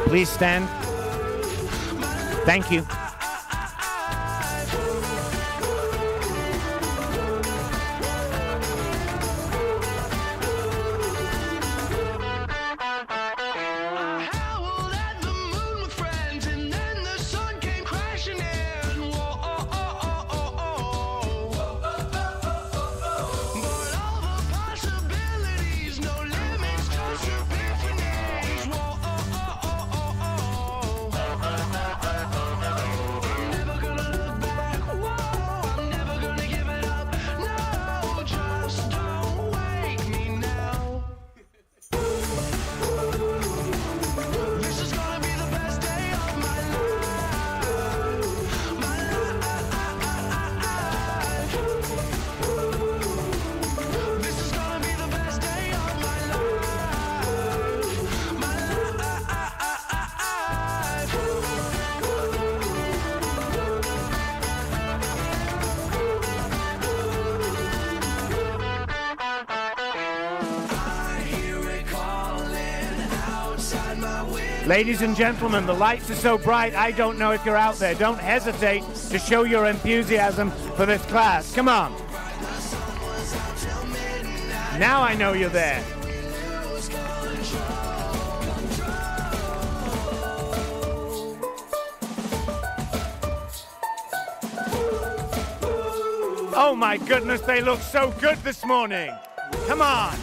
Please stand. Thank you. Ladies and gentlemen, the lights are so bright, I don't know if you're out there. Don't hesitate to show your enthusiasm for this class. Come on. Now I know you're there. Oh my goodness, they look so good this morning. Come on.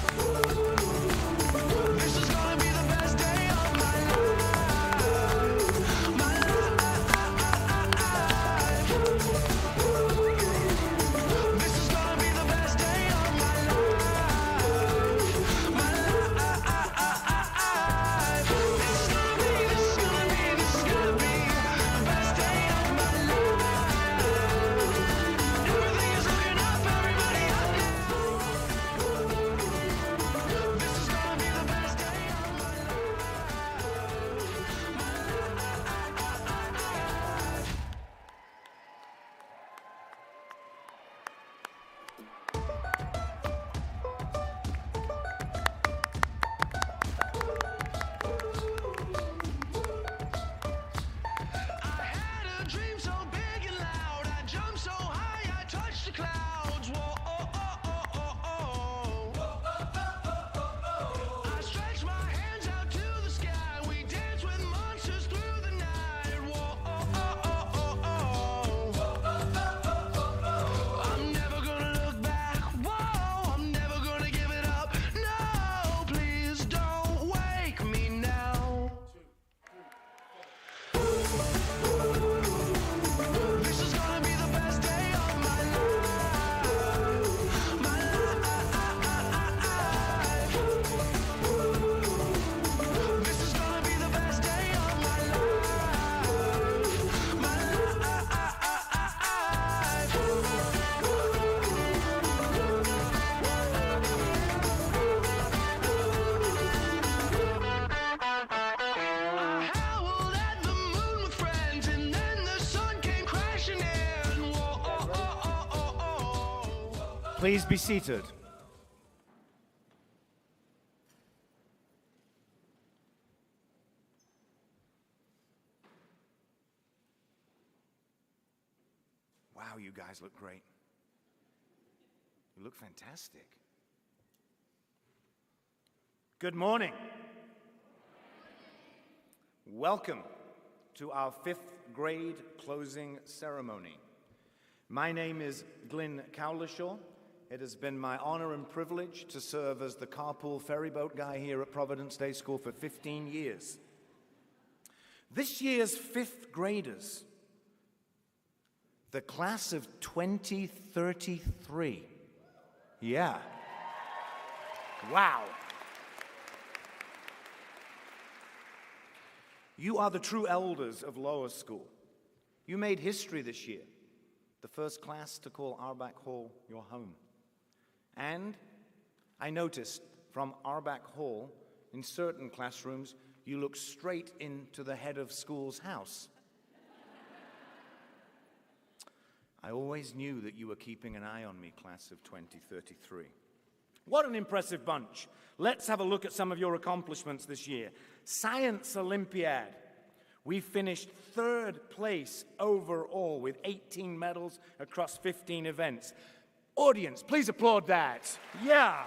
Please be seated. Wow, you guys look great. You look fantastic. Good morning. Welcome to our 5th grade closing ceremony. My name is Glyn Cowlishaw. It has been my honor and privilege to serve as the carpool ferryboat guy here at Providence Day School for 15 years. This year's 5th graders, the class of 2033. Yeah. Wow. You are the true elders of lower school. You made history this year, the first class to call Arbach Hall your home. And I noticed from Arbach Hall, in certain classrooms, you look straight into the head of school's house. I always knew that you were keeping an eye on me, class of 2033. What an impressive bunch. Let's have a look at some of your accomplishments this year. Science Olympiad. We finished 3rd place overall with 18 medals across 15 events. Audience, please applaud that. Yeah.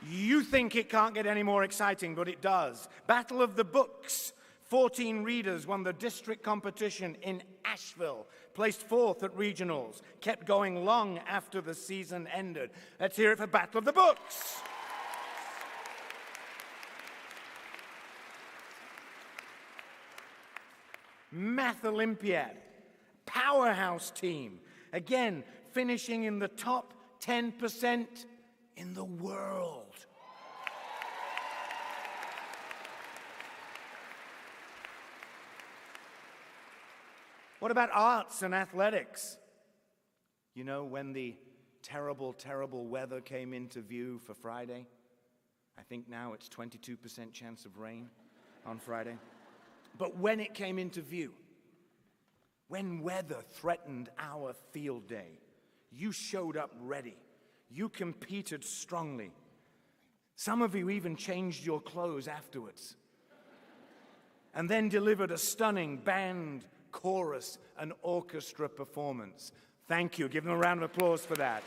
You think it can't get any more exciting, but it does. Battle of the Books. 14 readers won the district competition in Asheville, placed 4th at regionals, kept going long after the season ended. Let's hear it for Battle of the Books. Math Olympiad, powerhouse team. Again, finishing in the top 10% in the world. What about arts and athletics? You know, when the terrible, terrible weather came into view for Friday, I think now it's 22% chance of rain on Friday. But when it came into view, when weather threatened our field day, you showed up ready. You competed strongly. Some of you even changed your clothes afterwards. And then delivered a stunning band, chorus, and orchestra performance. Thank you. Give them a round of applause for that.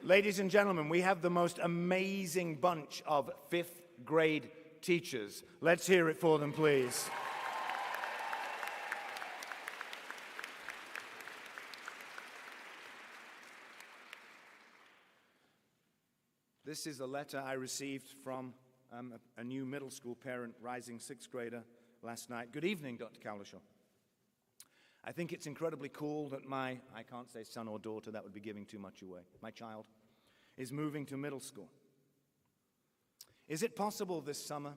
Ladies and gentlemen, we have the most amazing bunch of 5th grade teachers. Let's hear it for them, please. This is a letter I received from a new middle school parent, rising 6th grader, last night. Good evening, Dr. Cowlishaw. I think it's incredibly cool that I can't say son or daughter, that would be giving too much away, my child, is moving to middle school. Is it possible this summer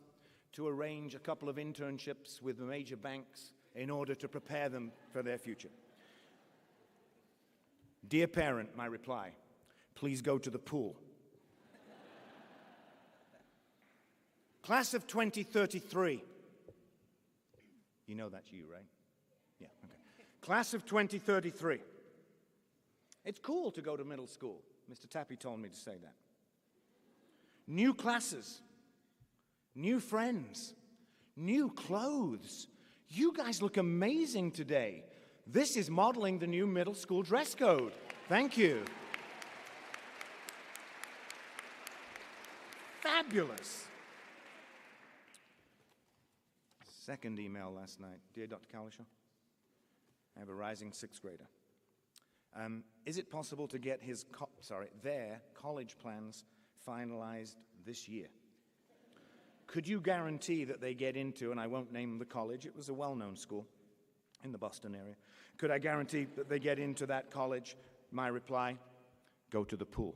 to arrange a couple of internships with the major banks in order to prepare them for their future? Dear parent, my reply, please go to the pool. Class of 2033. You know that's you, right? Yeah, okay. Class of 2033. It's cool to go to middle school. Mr. Tappy told me to say that. New classes, new friends, new clothes. You guys look amazing today. This is modeling the new middle school dress code. Thank you. Fabulous. Second email last night. Dear Dr. Cowlishaw, I have a rising 6th grader. Is it possible to get their college plans finalized this year? Could you guarantee that they get into, and I won't name the college, it was a well-known school in the Boston area. Could I guarantee that they get into that college? My reply, go to the pool.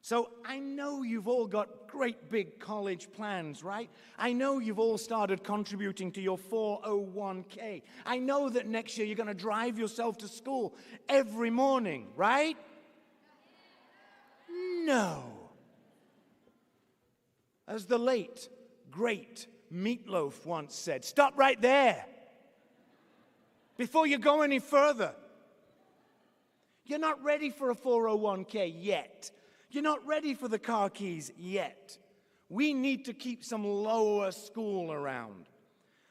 So I know you've all got great big college plans, right? I know you've all started contributing to your 401k. I know that next year you're going to drive yourself to school every morning, right? No. As the late, great Meatloaf once said, stop right there before you go any further. You're not ready for a 401k yet. You're not ready for the car keys yet. We need to keep some lower school around.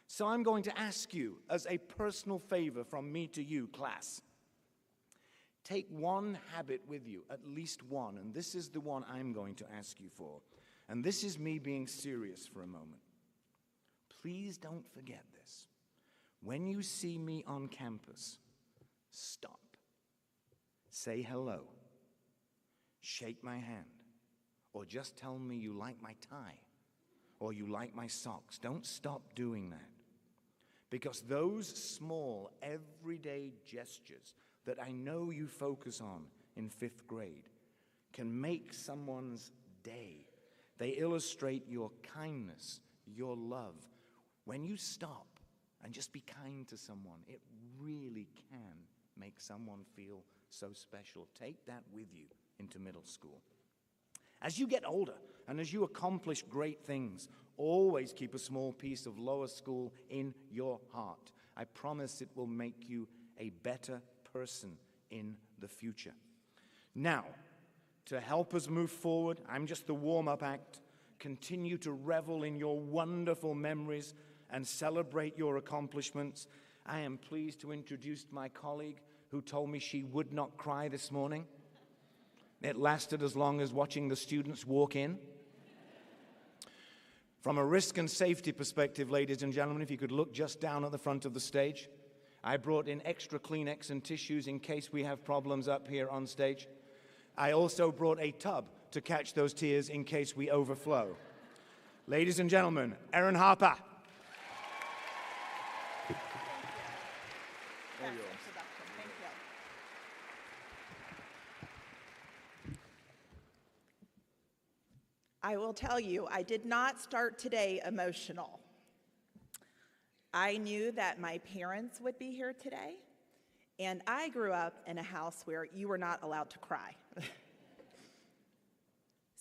So I'm going to ask you, as a personal favor from me to you, class, take one habit with you, at least one, and this is the one I'm going to ask you for. And this is me being serious for a moment. Please don't forget this. When you see me on campus, stop. Say hello. Shake my hand, or just tell me you like my tie, or you like my socks. Don't stop doing that, because those small, everyday gestures that I know you focus on in 5th grade can make someone's day. They illustrate your kindness, your love. When you stop and just be kind to someone, it really can make someone feel so special. Take that with you into middle school. As you get older and as you accomplish great things, always keep a small piece of lower school in your heart. I promise it will make you a better person in the future. Now, to help us move forward, I'm just the warm-up act. Continue to revel in your wonderful memories and celebrate your accomplishments. I am pleased to introduce my colleague who told me she would not cry this morning. It lasted as long as watching the students walk in. From a risk and safety perspective, ladies and gentlemen, if you could look just down at the front of the stage. I brought in extra Kleenex and tissues in case we have problems up here on stage. I also brought a tub to catch those tears in case we overflow. Ladies and gentlemen, Erin Harper. Thank you. I will tell you, I did not start today emotional. I knew that my parents would be here today, and I grew up in a house where you were not allowed to cry.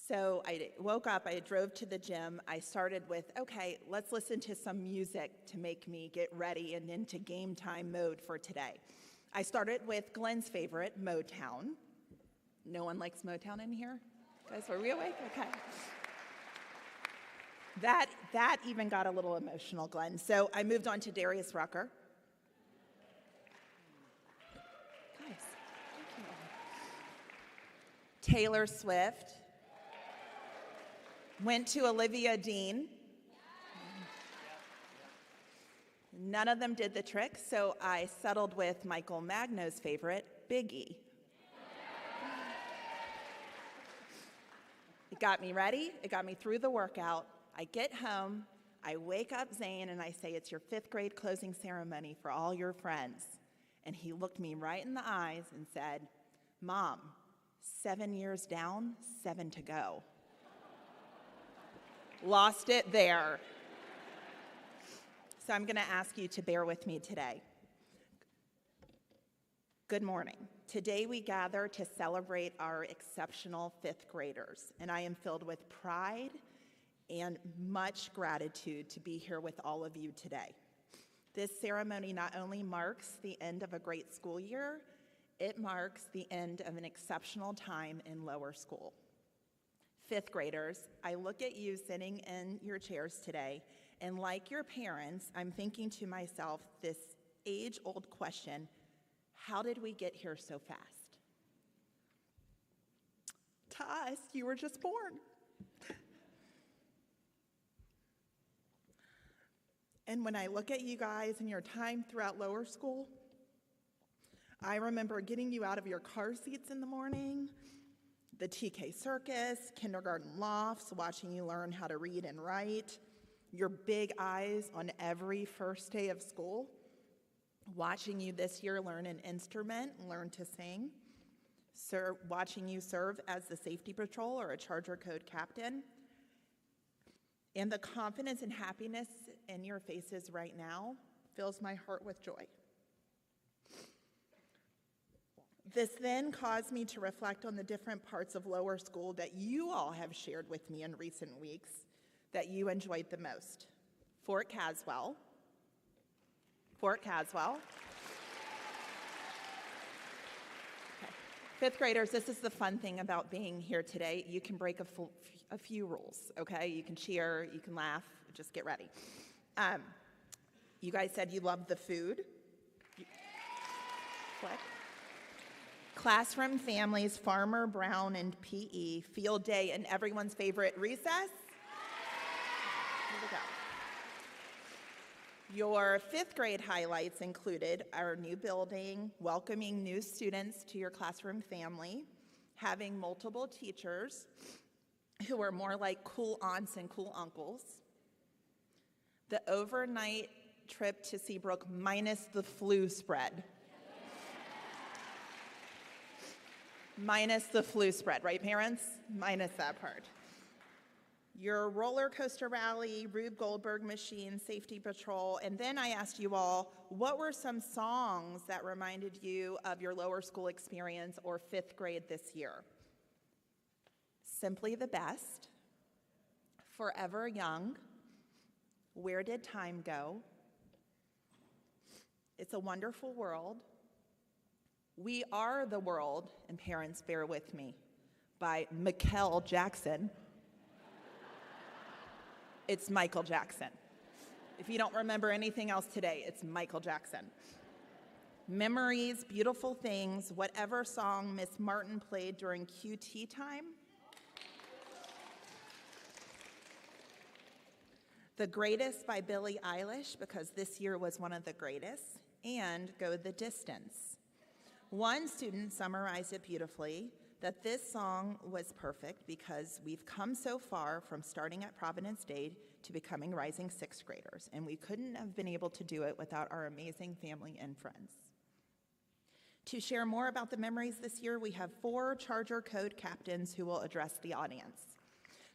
So I woke up, I drove to the gym, I started with, okay, let's listen to some music to make me get ready and into game time mode for today. I started with Glenn's favorite, Motown. No one likes Motown in here? Guys, were we awake? Okay. That even got a little emotional, Glenn. So I moved on to Darius Rucker. Guys, thank you. Taylor Swift. Went to Olivia Dean. None of them did the trick, so I settled with Michael Magno's favorite, Biggie. It got me ready, it got me through the workout. I get home, I wake up Zane, and I say, it's your 5th grade closing ceremony for all your friends. And he looked me right in the eyes and said, Mom, 7 years down, 7 to go. Lost it there. So I'm going to ask you to bear with me today. Good morning. Today we gather to celebrate our exceptional 5th graders, and I am filled with pride and much gratitude to be here with all of you today. This ceremony not only marks the end of a great school year, it marks the end of an exceptional time in lower school. 5th graders, I look at you sitting in your chairs today, and like your parents, I'm thinking to myself this age-old question, how did we get here so fast? To us, you were just born. And when I look at you guys and your time throughout lower school, I remember getting you out of your car seats in the morning, the TK circus, kindergarten lofts, watching you learn how to read and write, your big eyes on every first day of school, watching you this year learn an instrument, learn to sing, watching you serve as the safety patrol or a Charger Code captain, and the confidence and happiness in your faces right now fills my heart with joy. This then caused me to reflect on the different parts of lower school that you all have shared with me in recent weeks that you enjoyed the most. Fort Caswell. Okay. 5th graders, this is the fun thing about being here today. You can break a few rules, okay? You can cheer, you can laugh, just get ready. You guys said you loved the food. What? Classroom families, Farmer Brown and PE, field day, and everyone's favorite recess. Here we go. Your 5th grade highlights included our new building, welcoming new students to your classroom family, having multiple teachers who are more like cool aunts and cool uncles, the overnight trip to Seabrook minus the flu spread. Minus the flu spread, right, parents? Minus that part. Your roller coaster rally, Rube Goldberg machine, safety patrol, and then I asked you all, what were some songs that reminded you of your lower school experience or 5th grade this year? Simply the Best, Forever Young, Where Did Time Go, It's a Wonderful World, We Are the World, and parents bear with me, by Michael Jackson. It's Michael Jackson. If you don't remember anything else today, it's Michael Jackson. Memories, Beautiful Things, whatever song Miss Martin played during QT time. The Greatest by Billie Eilish, because this year was one of the greatest, and Go the Distance. One student summarized it beautifully, that this song was perfect because we've come so far from starting at Providence Day to becoming rising sixth graders, and we couldn't have been able to do it without our amazing family and friends. To share more about the memories this year, we have 4 Charger Code captains who will address the audience.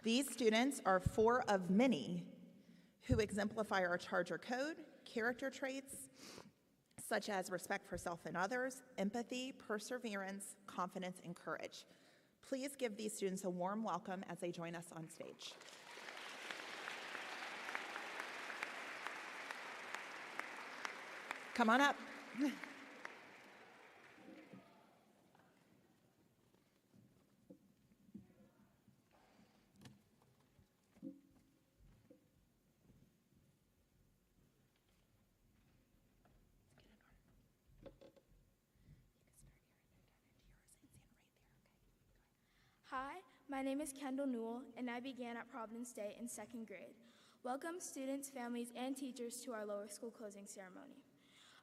These students are 4 of many who exemplify our Charger Code, character traits, such as respect for self and others, empathy, perseverance, confidence, and courage. Please give these students a warm welcome as they join us on stage. Come on up. Hi, my name is Kendall Newell, and I began at Providence Day in 2nd grade. Welcome students, families, and teachers to our lower school closing ceremony.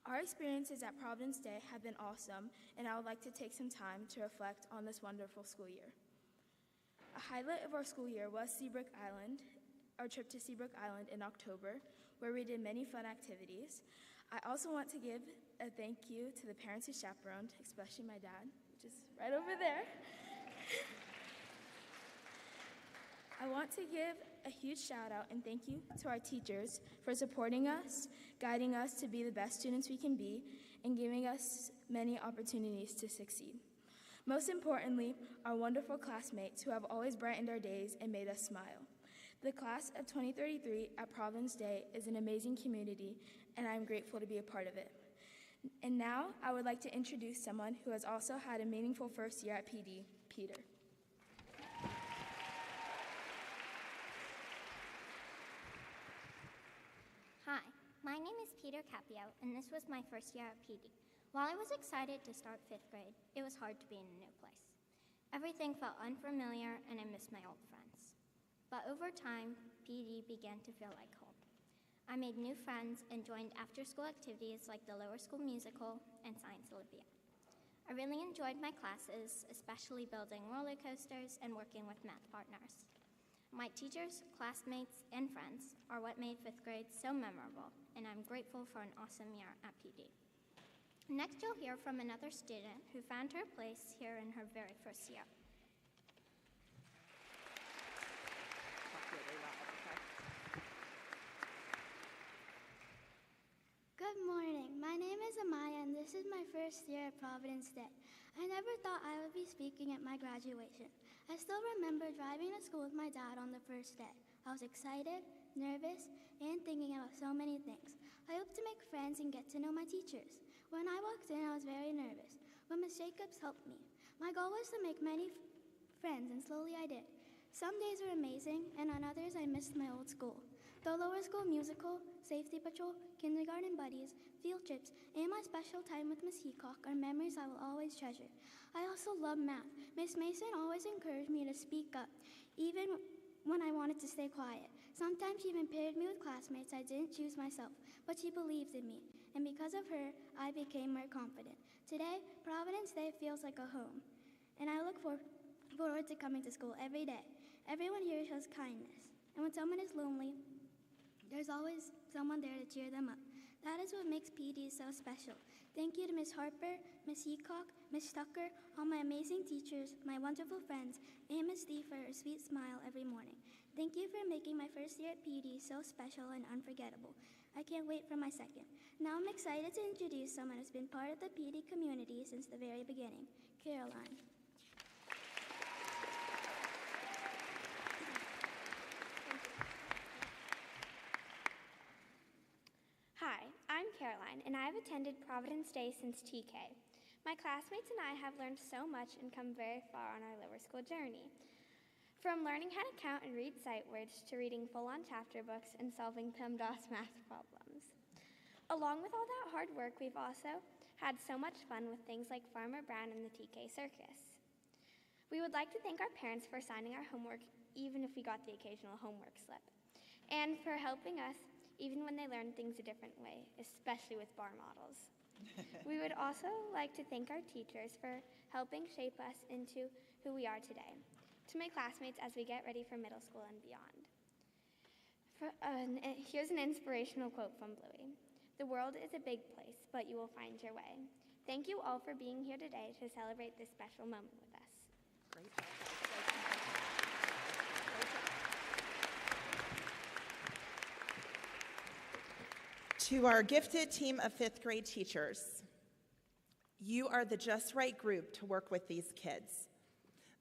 Our experiences at Providence Day have been awesome, and I would like to take some time to reflect on this wonderful school year. A highlight of our school year was Seabrook Island, our trip to Seabrook Island in October, where we did many fun activities. I also want to give a thank you to the parents who chaperoned, especially my dad, which is right over there. I want to give a huge shout out and thank you to our teachers for supporting us, guiding us to be the best students we can be, and giving us many opportunities to succeed. Most importantly, our wonderful classmates who have always brightened our days and made us smile. The class of 2033 at Providence Day is an amazing community, and I am grateful to be a part of it. And now, I would like to introduce someone who has also had a meaningful first year at PD, Peter. Hi, my name is Peter Capio, and this was my first year at PD. While I was excited to start 5th grade, it was hard to be in a new place. Everything felt unfamiliar, and I missed my old friends. But over time, PD began to feel like home. I made new friends and joined after-school activities like the lower school musical and Science Olympiad. I really enjoyed my classes, especially building roller coasters and working with math partners. My teachers, classmates, and friends are what made 5th grade so memorable, and I'm grateful for an awesome year at PD. Next, you'll hear from another student who found her place here in her very first year. Good morning. My name is Amaya, and this is my first year at Providence Day. I never thought I would be speaking at my graduation. I still remember driving to school with my dad on the first day. I was excited, nervous, and thinking about so many things. I hoped to make friends and get to know my teachers. When I walked in, I was very nervous, but Ms. Jacobs helped me. My goal was to make many friends, and slowly I did. Some days were amazing, and on others I missed my old school. The lower school musical, safety patrol, kindergarten buddies, field trips, and my special time with Ms. Heacock are memories I will always treasure. I also love math. Ms. Mason always encouraged me to speak up, even when I wanted to stay quiet. Sometimes she even paired me with classmates I didn't choose myself, but she believed in me, and because of her, I became more confident. Today, Providence Day feels like a home, and I look forward to coming to school every day. Everyone here shows kindness, and when someone is lonely, there's always someone there to cheer them up. That is what makes PD so special. Thank you to Ms. Harper, Ms. Heacock, Ms. Tucker, all my amazing teachers, my wonderful friends, and Ms. D for her sweet smile every morning. Thank you for making my first year at PD so special and unforgettable. I can't wait for my second. Now I'm excited to introduce someone who's been part of the PD community since the very beginning, Caroline. Caroline, and I've attended Providence Day since TK. My classmates and I have learned so much and come very far on our lower school journey. From learning how to count and read sight words to reading full-on chapter books and solving PEMDAS math problems. Along with all that hard work, we've also had so much fun with things like Farmer Brown and the TK Circus. We would like to thank our parents for signing our homework, even if we got the occasional homework slip, and for helping us even when they learned things a different way, especially with bar models. We would also like to thank our teachers for helping shape us into who we are today. To my classmates as we get ready for middle school and beyond. Here's an inspirational quote from Bluey. "The world is a big place, but you will find your way." Thank you all for being here today to celebrate this special moment with us. Great job. To our gifted team of fifth grade teachers, you are the just right group to work with these kids.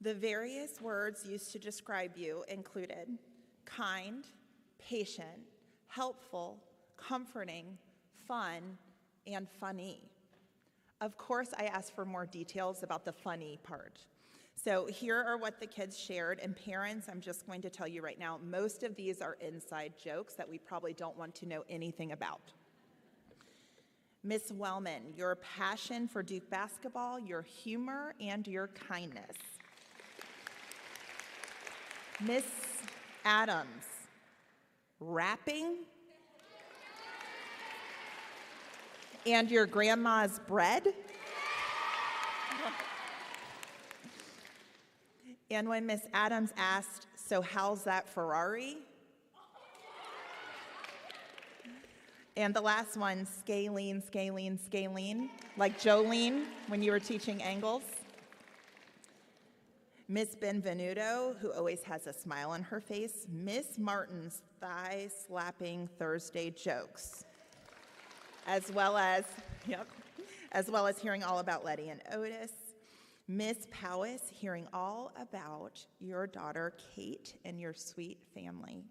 The various words used to describe you included kind, patient, helpful, comforting, fun, and funny. Of course, I asked for more details about the funny part. So here are what the kids shared, and parents, I'm just going to tell you right now, most of these are inside jokes that we probably don't want to know anything about. Miss Wellman, your passion for Duke basketball, your humor, and your kindness. Miss Adams, rapping, and your grandma's bread. And when Miss Adams asked, "So how's that Ferrari?" And the last one, scalene, scalene, scalene, like Jolene when you were teaching angles. Miss Benvenuto, who always has a smile on her face. Miss Martin's thigh-slapping Thursday jokes, as well as hearing all about Letty and Otis. Miss Powis, hearing all about your daughter Kate and your sweet family.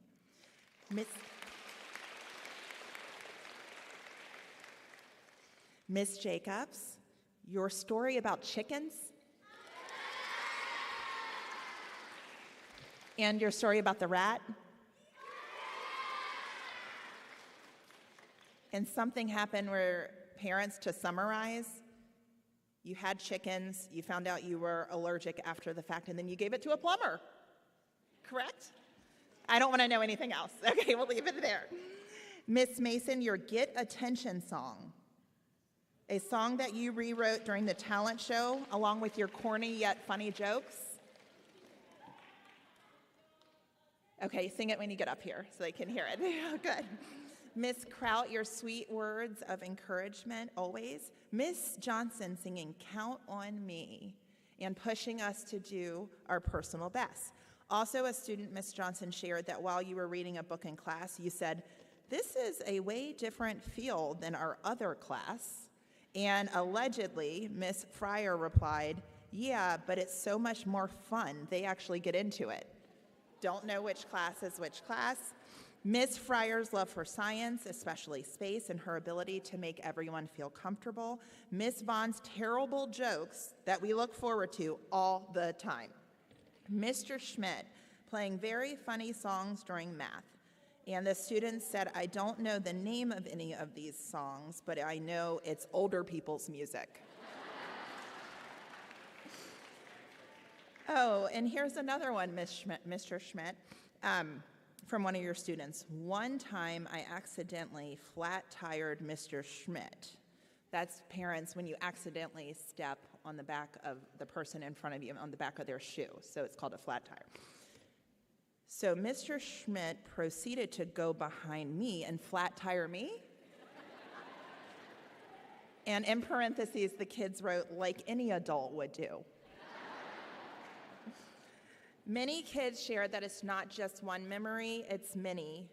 Miss Jacobs, your story about chickens and your story about the rat. And something happened where parents, to summarize, you had chickens, you found out you were allergic after the fact, and then you gave it to a plumber. Correct? I don't want to know anything else. Okay, we'll leave it there. Miss Mason, your Get Attention song. A song that you rewrote during the talent show, along with your corny yet funny jokes. Okay, sing it when you get up here so they can hear it. Good. Miss Kraut, your sweet words of encouragement always. Miss Johnson singing Count on Me and pushing us to do our personal best. Also, a student, Miss Johnson, shared that while you were reading a book in class, you said, "This is a way different field than our other class." And allegedly, Miss Fryer replied, "Yeah, but it's so much more fun. They actually get into it." Don't know which class is which class. Miss Fryer's love for science, especially space, and her ability to make everyone feel comfortable. Miss Vaughn's terrible jokes that we look forward to all the time. Mr. Schmidt playing very funny songs during math. And the students said, "I don't know the name of any of these songs, but I know it's older people's music." Oh, and here's another one, Mr. Schmidt, from one of your students. "One time I accidentally flat-tired Mr. Schmidt." That's parents when you accidentally step on the back of the person in front of you, on the back of their shoe. So it's called a flat tire. So Mr. Schmidt proceeded to go behind me and flat tire me. And in parentheses, the kids wrote, "like any adult would do." Many kids shared that it's not just one memory, it's many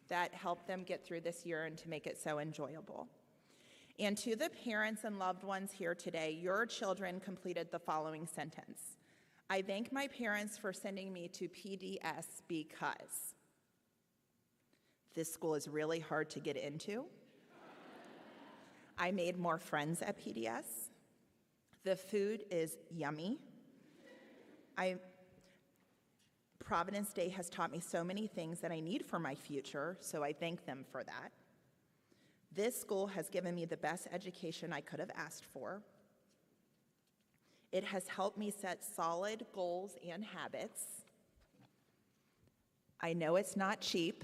that helped them get through this year and to make it so enjoyable. And to the parents and loved ones here today, your children completed the following sentence. "I thank my parents for sending me to PDS because this school is really hard to get into. I made more friends at PDS. The food is yummy. Providence Day has taught me so many things that I need for my future, so I thank them for that. This school has given me the best education I could have asked for. It has helped me set solid goals and habits. I know it's not cheap.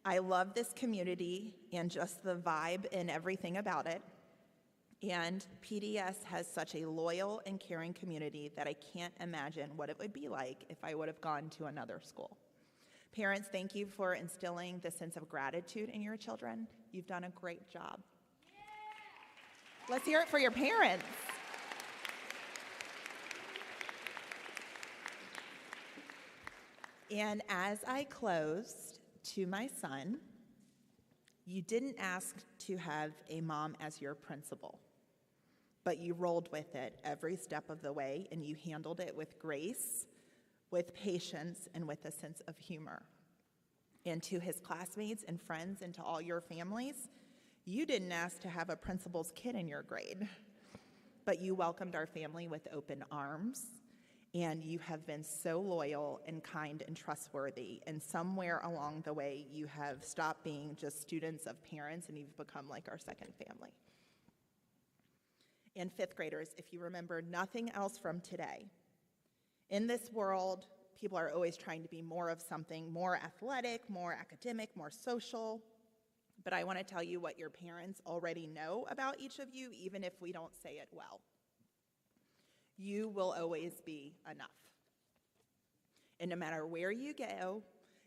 I love this community and just the vibe and everything about it. And PDS has such a loyal and caring community that I can't imagine what it would be like if I would have gone to another school. Parents, thank you for instilling the sense of gratitude in your children. You've done a great job. Let's hear it for your parents. And as I closed, to my son, you didn't ask to have a mom as your principal, but you rolled with it every step of the way, and you handled it with grace, with patience, and with a sense of humor. And to his classmates and friends and to all your families, you didn't ask to have a principal's kid in your grade, but you welcomed our family with open arms, and you have been so loyal and kind and trustworthy. And somewhere along the way, you have stopped being just students of parents, and you've become like our second family. And fifth graders, if you remember nothing else from today, in this world, people are always trying to be more of something, more athletic, more academic, more social. But I want to tell you what your parents already know about each of you, even if we don't say it well. You will always be enough. And no matter where you go,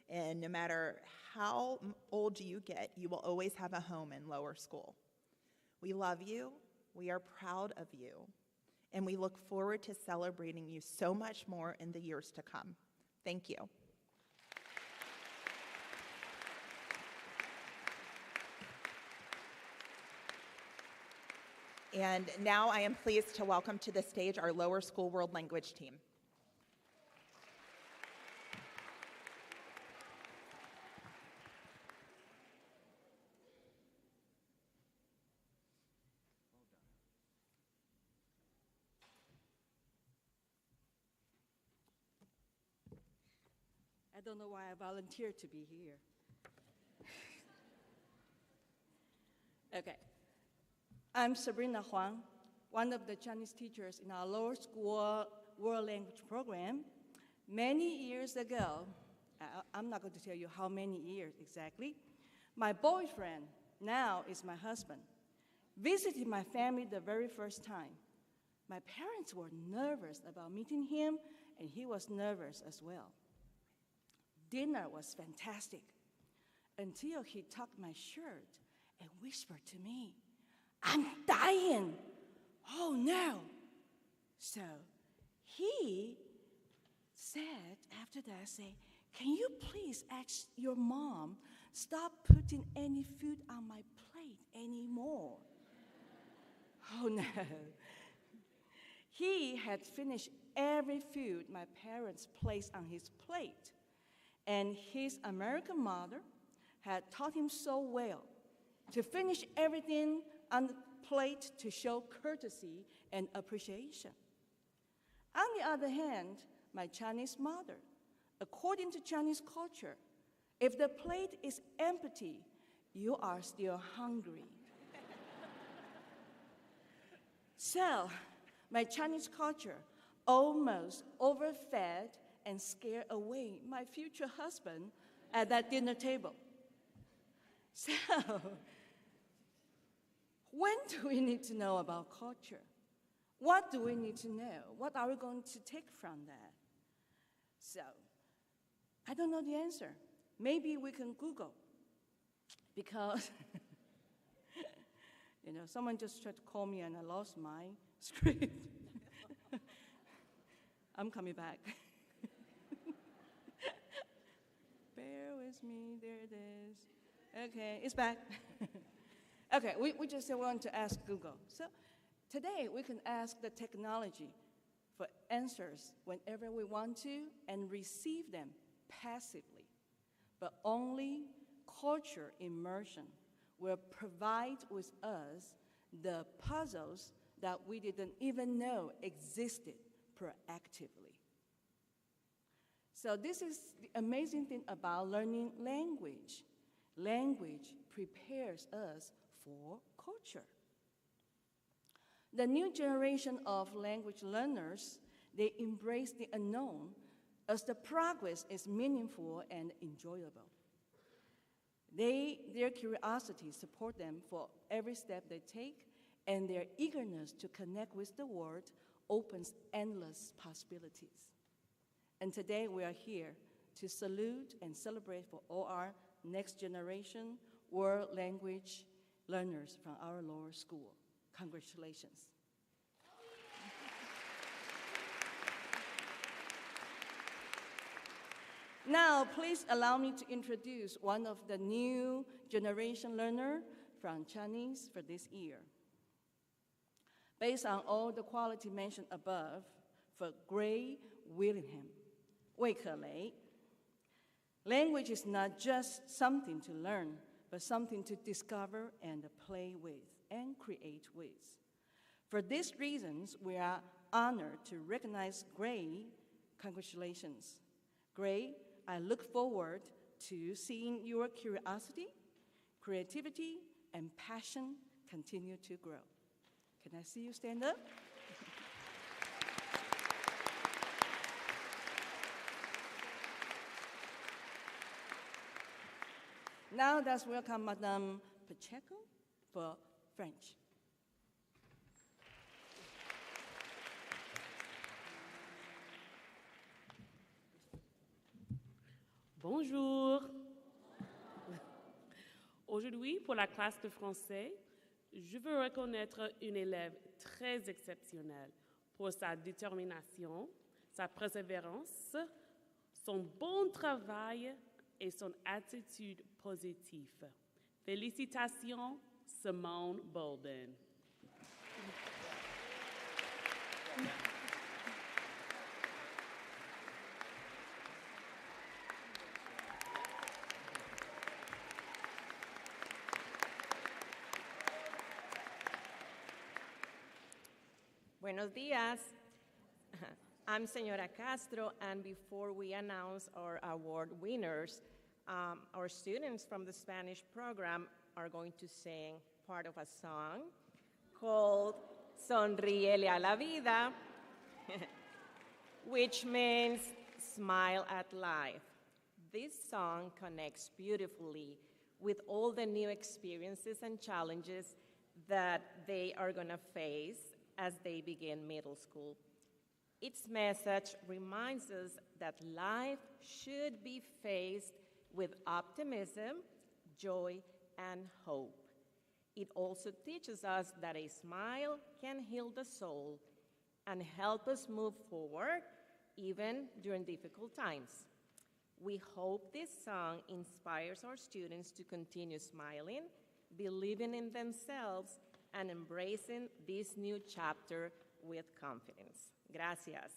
and no matter how old you get, you will always have a home in lower school. We love you, we are proud of you, and we look forward to celebrating you so much more in the years to come. Thank you. And now I am pleased to welcome to the stage our lower school world language team. I don't know why I volunteered to be here. Okay. I'm Sabrina Huang, one of the Chinese teachers in our lower school world language program. Many years ago, I'm not going to tell you how many years exactly, my boyfriend, now is my husband, visited my family the very first time. My parents were nervous about meeting him, and he was nervous as well. Dinner was fantastic until he tucked my shirt and whispered to me, "I'm dying." Oh no. So he said after that, "Can you please ask your mom stop putting any food on my plate anymore?" Oh no. He had finished every food my parents placed on his plate, and his American mother had taught him so well to finish everything on the plate to show courtesy and appreciation. On the other hand, my Chinese mother, according to Chinese culture, if the plate is empty, you are still hungry. So, my Chinese culture almost overfed and scared away my future husband at that dinner table. So, when do we need to know about culture? What do we need to know? What are we going to take from that? So, I don't know the answer. Maybe we can Google, because someone just tried to call me and I lost my script. I'm coming back. Bear with me, there it is. Okay, it's back. Okay, we just want to ask Google. So today we can ask the technology for answers whenever we want to and receive them passively, but only culture immersion will provide with us the puzzles that we didn't even know existed proactively. So this is the amazing thing about learning language. Language prepares us for culture. The new generation of language learners, they embrace the unknown as the progress is meaningful and enjoyable. Their curiosity supports them for every step they take, and their eagerness to connect with the world opens endless possibilities. And today we are here to salute and celebrate for all our next generation world language learners from our lower school. Congratulations. Now, please allow me to introduce one of the new generation learner from Chinese for this year. Based on all the quality mentioned above, for Gray Willingham, Wei Kelei, language is not just something to learn, but something to discover and play with and create with. For these reasons, we are honored to recognize Gray. Congratulations. Gray, I look forward to seeing your curiosity, creativity, and passion continue to grow. Can I see you stand up? Now let's welcome Madame Pacheco for French. Bonjour. Aujourd'hui, pour la classe de français, je veux reconnaître une élève très exceptionnelle pour sa détermination, sa persévérance, son bon travail et son attitude positive. Félicitations, Simone Bolden. Buenos días. I'm Señora Castro, and before we announce our award winners, our students from the Spanish program are going to sing part of a song called Sonríele a la vida, which means smile at life. This song connects beautifully with all the new experiences and challenges that they are going to face as they begin middle school. Its message reminds us that life should be faced with optimism, joy, and hope. It also teaches us that a smile can heal the soul and help us move forward even during difficult times. We hope this song inspires our students to continue smiling, believing in themselves, and embracing this new chapter with confidence. Gracias.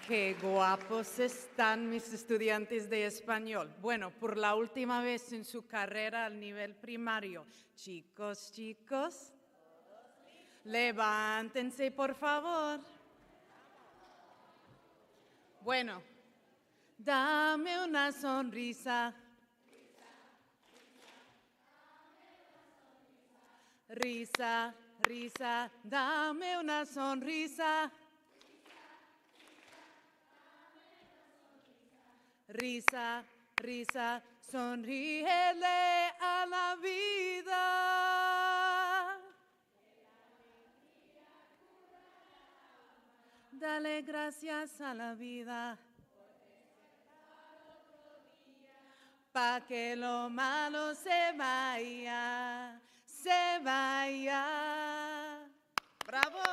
Qué guapos están mis estudiantes de español. Bueno, por la última vez en su carrera al nivel primario. Chicos, chicos, levántense, por favor. Bueno, dame una sonrisa. Risa, risa, dame una sonrisa. Risa, risa, sonríele a la vida. Dale gracias a la vida. Pa' que lo malo se vaya. Se vaya. ¡Bravo!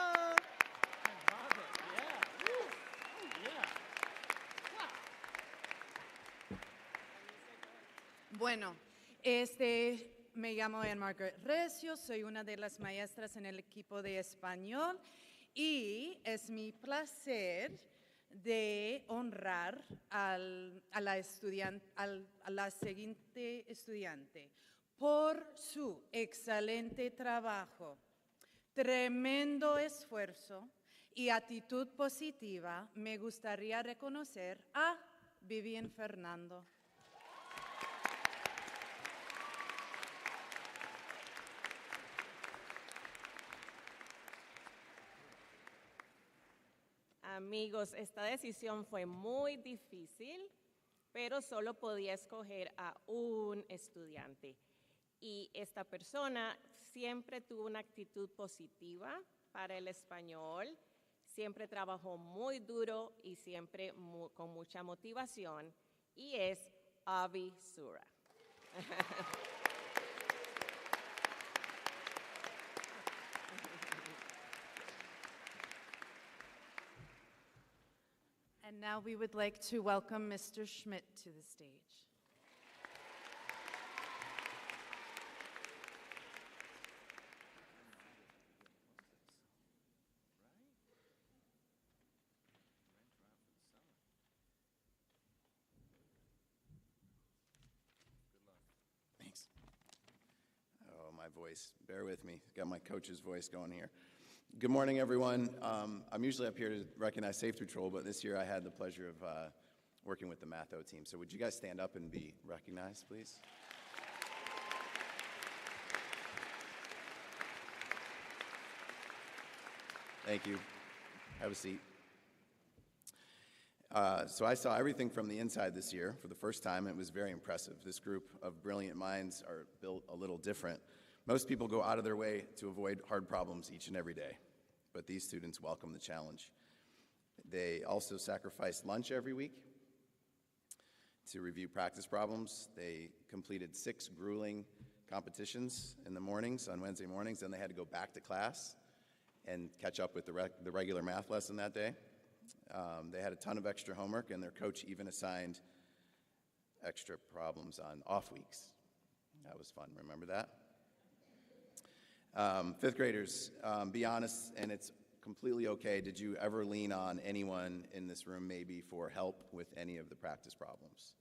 Bueno, me llamo Ann Margaret Recio, soy una de las maestras en el equipo de español y es mi placer de honrar a la siguiente estudiante por su excelente trabajo, tremendo esfuerzo y actitud positiva. Me gustaría reconocer a Vivian Fernando. Amigos, esta decisión fue muy difícil, pero solo podía escoger a un estudiante. Y esta persona siempre tuvo una actitud positiva para el español, siempre trabajó muy duro y siempre con mucha motivación, y es Avi Sura. And now we would like to welcome Mr. Schmidt to the stage. Thanks. Oh, my voice. Bear with me. Got my coach's voice going here. Good morning, everyone. I'm usually up here to recognize Safety Patrol, but this year I had the pleasure of working with the Matho team. So would you guys stand up and be recognized, please? Thank you. Have a seat. So I saw everything from the inside this year for the first time, and it was very impressive. This group of brilliant minds are built a little different. Most people go out of their way to avoid hard problems each and every day, but these students welcome the challenge. They also sacrifice lunch every week to review practice problems. They completed 6 grueling competitions in the mornings, on Wednesday mornings, then they had to go back to class and catch up with the regular math lesson that day. They had a ton of extra homework, and their coach even assigned extra problems on off weeks. That was fun, remember that? Fifth graders, be honest, and it's completely okay. Did you ever lean on anyone in this room maybe for help with any of the practice problems?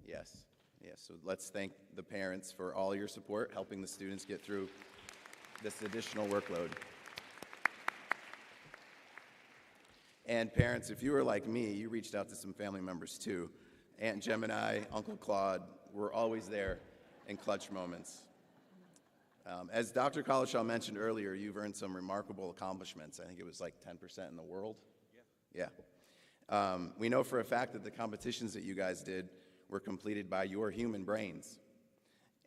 Yes. Yes. So let's thank the parents for all your support, helping the students get through this additional workload. And parents, if you were like me, you reached out to some family members too. Aunt Gemini, Uncle Claude were always there in clutch moments. As Dr. Collishaw mentioned earlier, you've earned some remarkable accomplishments. I think it was like 10% in the world. Yeah. We know for a fact that the competitions that you guys did were completed by your human brains.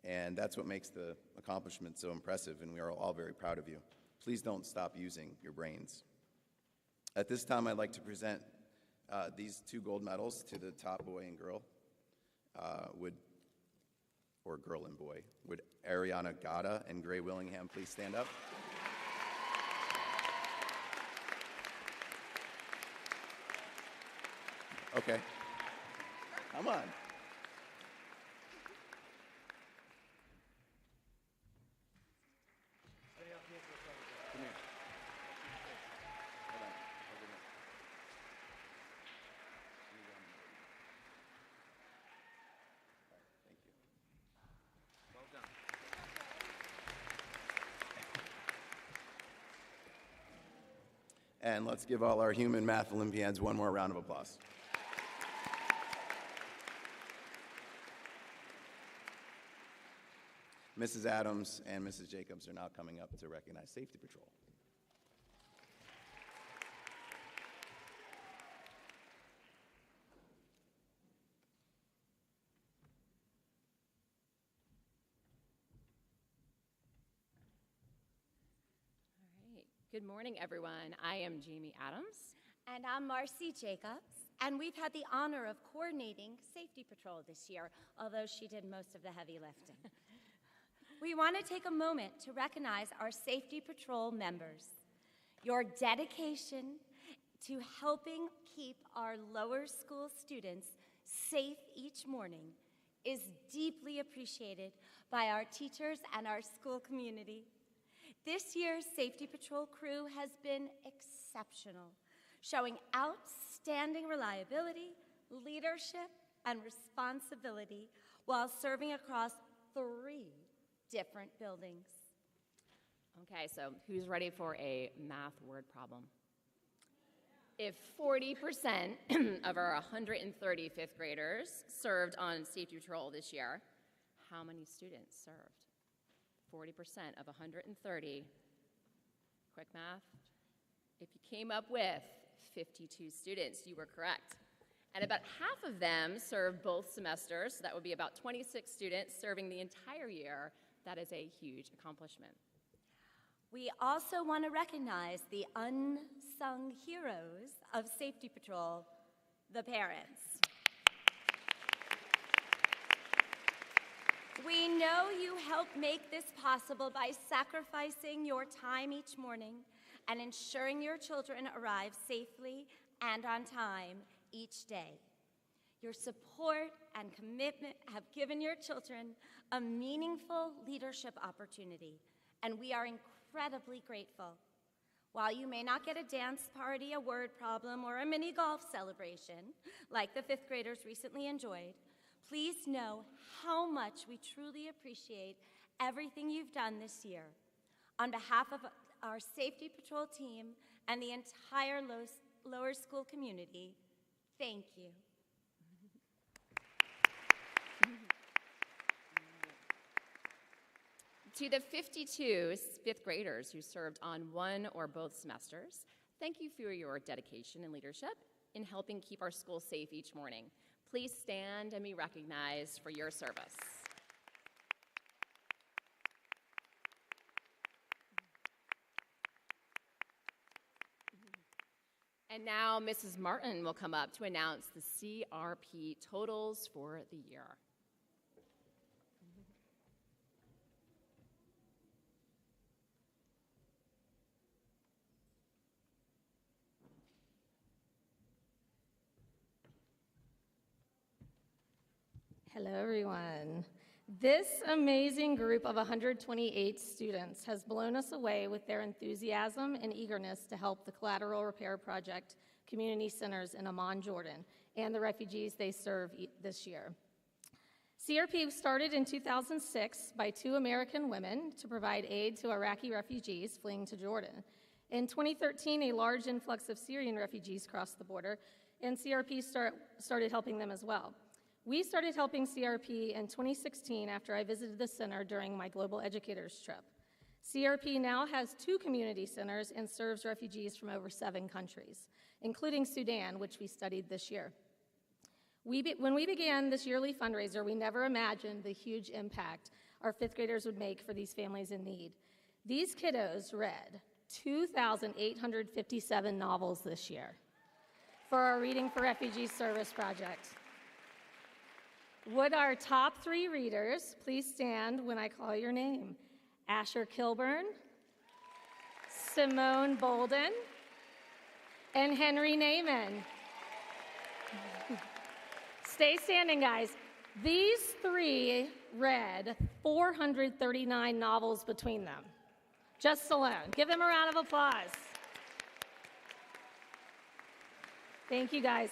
And that's what makes the accomplishment so impressive, and we are all very proud of you. Please don't stop using your brains. At this time, I'd like to present these 2 gold medals to the top boy and girl. Or girl and boy. Would Ariana Gata and Gray Willingham please stand up? Okay. Come on. Come here. Hold on. Hold it in. All right, thank you. Well done. And let's give all our human math Olympiads one more round of applause. Mrs. Adams and Mrs. Jacobs are now coming up to recognize Safety Patrol. All right. Good morning, everyone. I am Jamie Adams. And I'm Marcy Jacobs. And we've had the honor of coordinating Safety Patrol this year, although she did most of the heavy lifting. We want to take a moment to recognize our Safety Patrol members. Your dedication to helping keep our lower school students safe each morning is deeply appreciated by our teachers and our school community. This year's Safety Patrol crew has been exceptional, showing outstanding reliability, leadership, and responsibility while serving across 3 different buildings. Okay, so who's ready for a math word problem? If 40% of our 130 fifth graders served on safety patrol this year, how many students served? 40% of 130. Quick math. If you came up with 52 students, you were correct. And about half of them served both semesters, so that would be about 26 students serving the entire year. That is a huge accomplishment. We also want to recognize the unsung heroes of Safety Patrol, the parents. We know you help make this possible by sacrificing your time each morning and ensuring your children arrive safely and on time each day. Your support and commitment have given your children a meaningful leadership opportunity, and we are incredibly grateful. While you may not get a dance party, a word problem, or a mini golf celebration like the fifth graders recently enjoyed, please know how much we truly appreciate everything you've done this year. On behalf of our Safety Patrol team and the entire lower school community, thank you. To the 52 fifth graders who served on one or both semesters, thank you for your dedication and leadership in helping keep our school safe each morning. Please stand and be recognized for your service. And now Mrs. Martin will come up to announce the CRP totals for the year. Hello, everyone. This amazing group of 128 students has blown us away with their enthusiasm and eagerness to help the Collateral Repair Project community centers in Amman, Jordan, and the refugees they serve this year. CRP started in 2006 by 2 American women to provide aid to Iraqi refugees fleeing to Jordan. In 2013, a large influx of Syrian refugees crossed the border, and CRP started helping them as well. We started helping CRP in 2016 after I visited the center during my Global Educators trip. CRP now has 2 community centers and serves refugees from over 7 countries, including Sudan, which we studied this year. When we began this yearly fundraiser, we never imagined the huge impact our 5th graders would make for these families in need. These kiddos read 2,857 novels this year for our Reading for Refugees Service project. Would our top 3 readers please stand when I call your name? Asher Kilburn, Simone Bolden, and Henry Naiman. Stay standing, guys. These 3 read 439 novels between them, just alone. Give them a round of applause. Thank you, guys.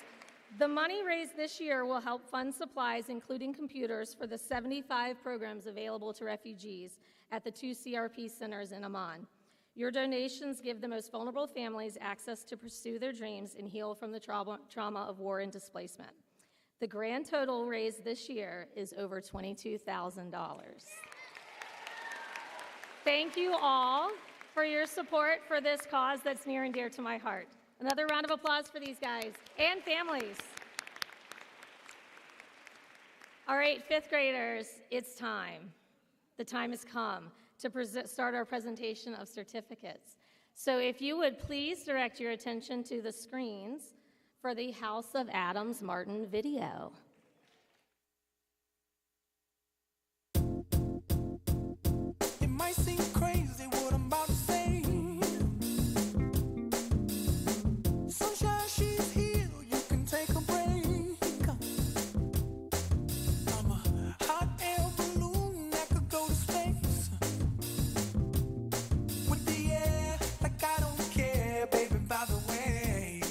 The money raised this year will help fund supplies, including computers, for the 75 programs available to refugees at the 2 CRP centers in Amman. Your donations give the most vulnerable families access to pursue their dreams and heal from the trauma of war and displacement. The grand total raised this year is over $22,000. Thank you all for your support for this cause that's near and dear to my heart. Another round of applause for these guys and families. All right, 5th graders, it's time. The time has come to start our presentation of certificates. So if you would please direct your attention to the screens for the House of Adams Martin video. It might seem crazy what I'm about to say. Sunshine, she's here, you can take a break. I'm a hot air balloon that could go to space. With the air, like I don't care, baby, by the way.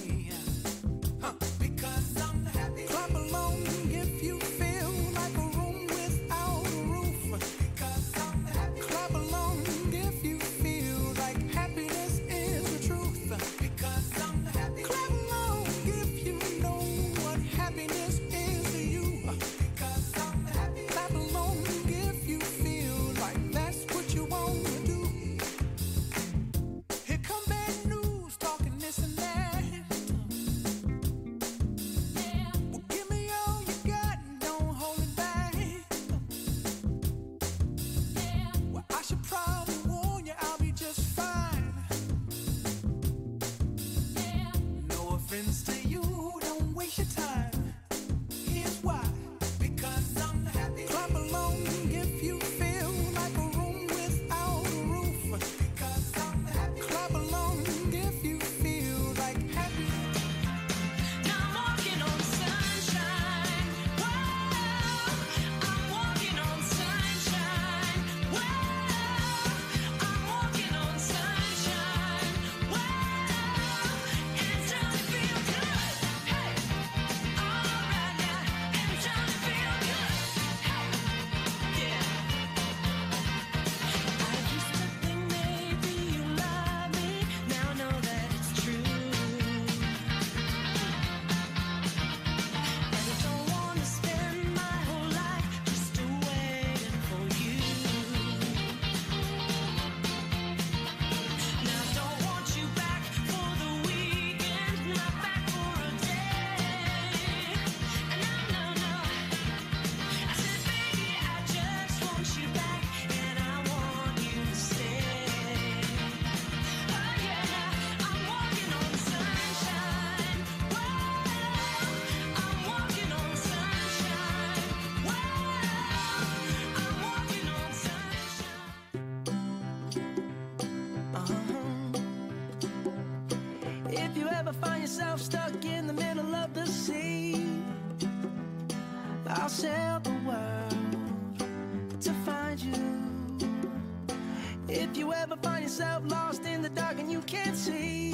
If you ever find yourself lost in the dark and you can't see,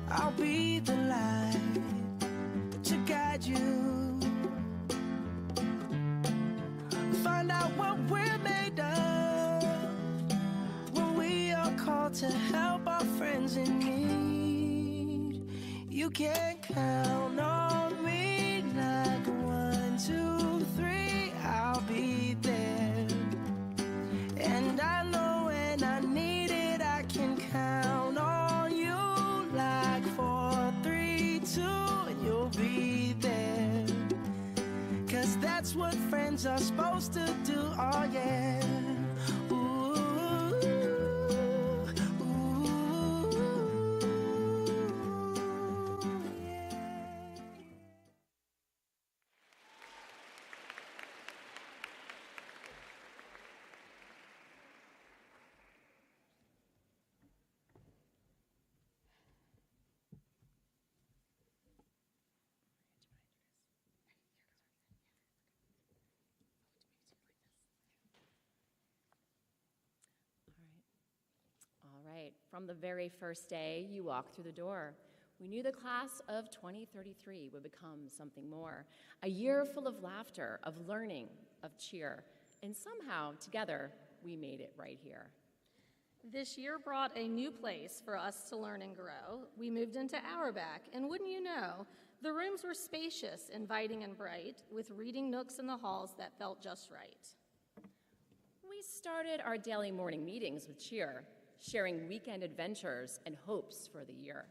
I'll be the light to guide you. Find out what we're made of when we are called to help our friends in need. You can count on me like 1, 2, 3, I'll be there. And I know when I need it, I can count on you like 4, 3, 2, and you'll be there. 'Cause that's what friends are supposed to do, oh yeah. Ooh, ooh, yeah. All right, from the very first day you walked through the door, we knew the class of 2033 would become something more. A year full of laughter, of learning, of cheer, and somehow, together, we made it right here. This year brought a new place for us to learn and grow. We moved into Auerbach, and wouldn't you know, the rooms were spacious, inviting, and bright, with reading nooks in the halls that felt just right. We started our daily morning meetings with cheer, sharing weekend adventures and hopes for the year.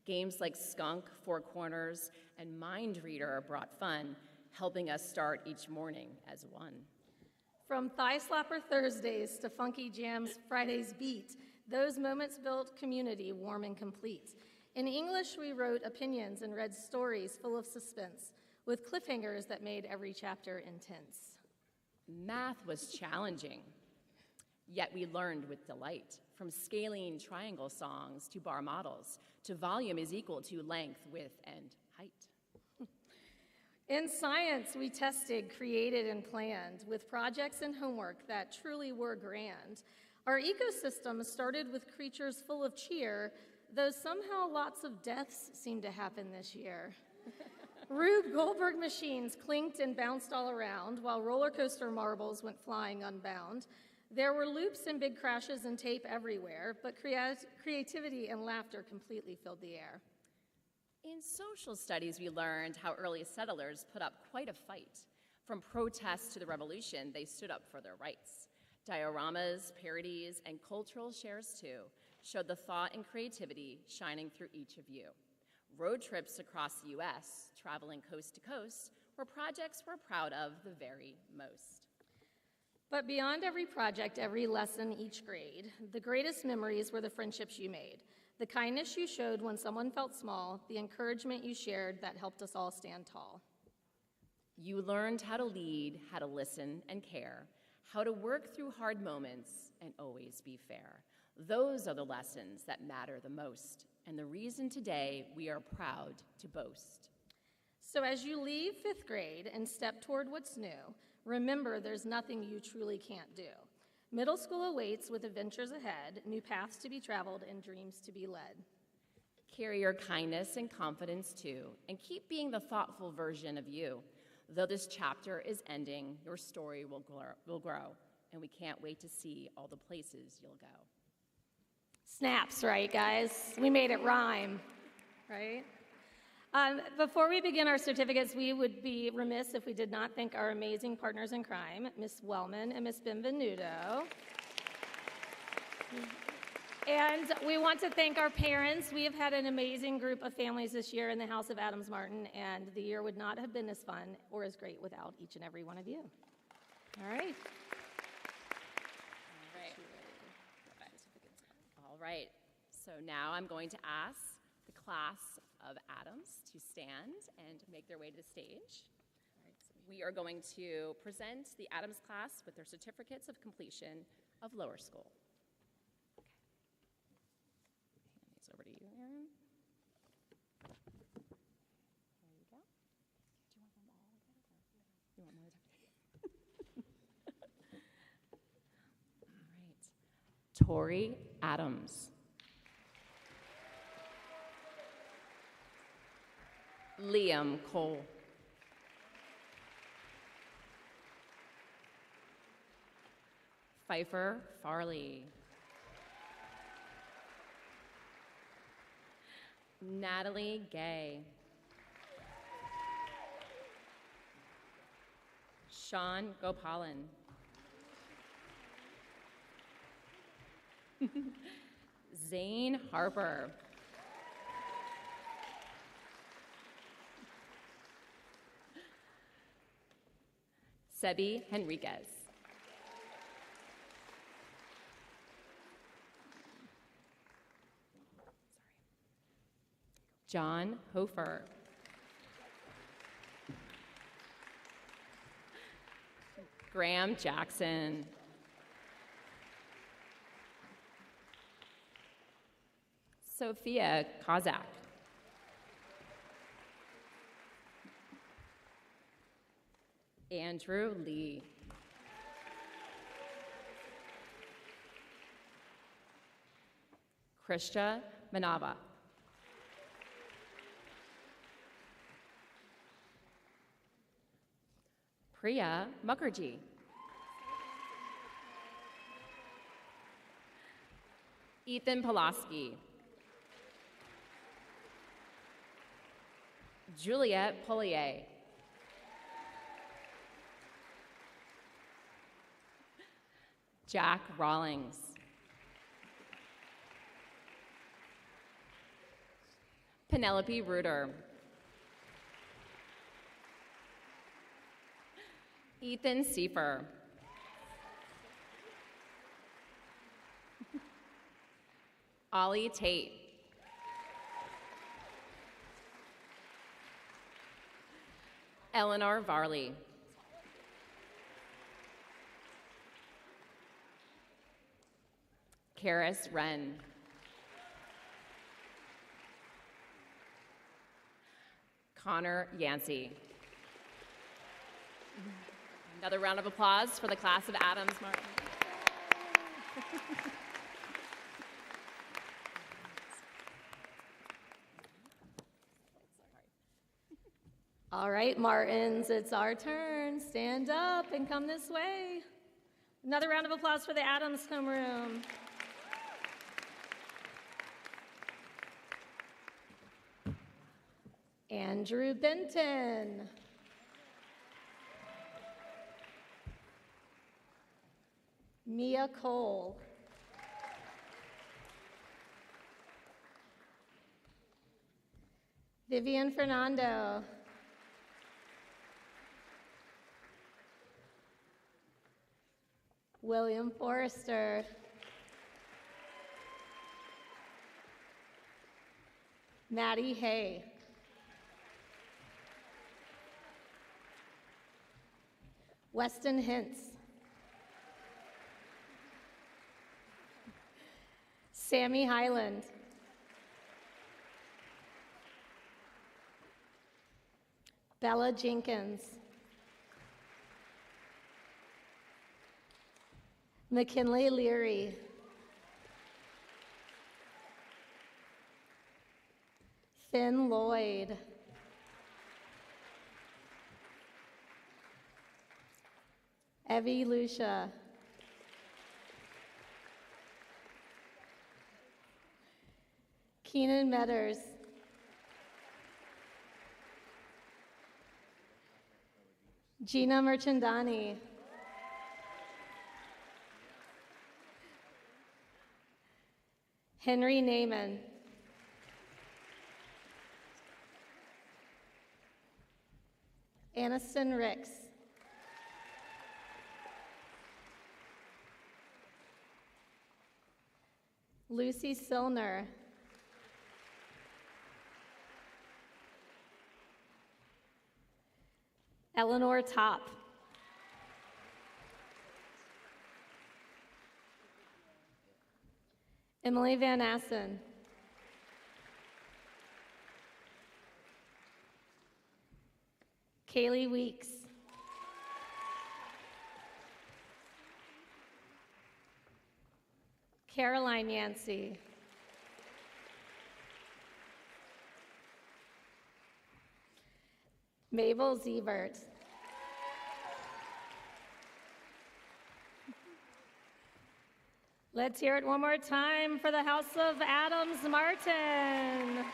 Games like Skunk, Four Corners, and Mind Reader brought fun, helping us start each morning as one. From Thigh Slapper Thursdays to Funky Jams Friday's Beat, those moments built community warm and complete. In English, we wrote opinions and read stories full of suspense, with cliffhangers that made every chapter intense. Math was challenging, yet we learned with delight. From scaling triangle songs to bar models, to volume is equal to length, width, and height. In science, we tested, created, and planned with projects and homework that truly were grand. Our ecosystem started with creatures full of cheer, though somehow lots of deaths seemed to happen this year. Rube Goldberg machines clinked and bounced all around, while roller coaster marbles went flying unbound. There were loops and big crashes and tape everywhere, but creativity and laughter completely filled the air. In social studies, we learned how early settlers put up quite a fight. From protests to the revolution, they stood up for their rights. Dioramas, parodies, and cultural shares, too, showed the thought and creativity shining through each of you. Road trips across the U.S., traveling coast to coast, were projects we're proud of the very most. But beyond every project, every lesson, each grade, the greatest memories were the friendships you made, the kindness you showed when someone felt small, the encouragement you shared that helped us all stand tall. You learned how to lead, how to listen and care, how to work through hard moments and always be fair. Those are the lessons that matter the most, and the reason today we are proud to boast. So as you leave 5th grade and step toward what's new, remember there's nothing you truly can't do. Middle school awaits with adventures ahead, new paths to be traveled, and dreams to be led. Carry your kindness and confidence too, and keep being the thoughtful version of you. Though this chapter is ending, your story will grow, and we can't wait to see all the places you'll go. Snaps, right, guys? We made it rhyme, right? Before we begin our certificates, we would be remiss if we did not thank our amazing partners in crime, Ms. Wellman and Ms. Benvenuto. And we want to thank our parents. We have had an amazing group of families this year in the House of Adams Martin, and the year would not have been as fun or as great without each and every one of you. All right. All right, so now I'm going to ask the class of Adams to stand and make their way to the stage. All right, so we are going to present the Adams class with their certificates of completion of lower school. Okay. Hand these over to you, Aaron. There you go. Do you want them all again? Or you want more? All right. Tori Adams. Liam Cole. Pfeiffer Farley. Natalie Gay. Sean Gopalan. Zane Harper. Sebi Henriquez. John Hofer. Graham Jackson. Sophia Kozak. Andrew Lee. Krista Manava. Priya Mukherjee. Ethan Pulaski. Juliette Polier. Jack Rawlings. Penelope Reuter. Ethan Seifer. Ollie Tate. Eleanor Varley. Karis Wren. Connor Yancey. Another round of applause for the class of Adams Martin. All right, Martins, it's our turn. Stand up and come this way. Another round of applause for the Adams homeroom. Andrew Benton. Mia Cole. Vivian Fernando. William Forrester. Maddie Hay. Weston Hintz. Sammy Highland. Bella Jenkins. McKinley Leary. Finn Lloyd. Evie Lucia. Keenan Metters. Gina Merchandani. Henry Naiman. Aniston Ricks. Lucy Silner. Eleanor Top. Emily Van Assen. Kaylee Weeks. Caroline Yancey. Mabel Ziebert. Let's hear it one more time for the House of Adams Martin.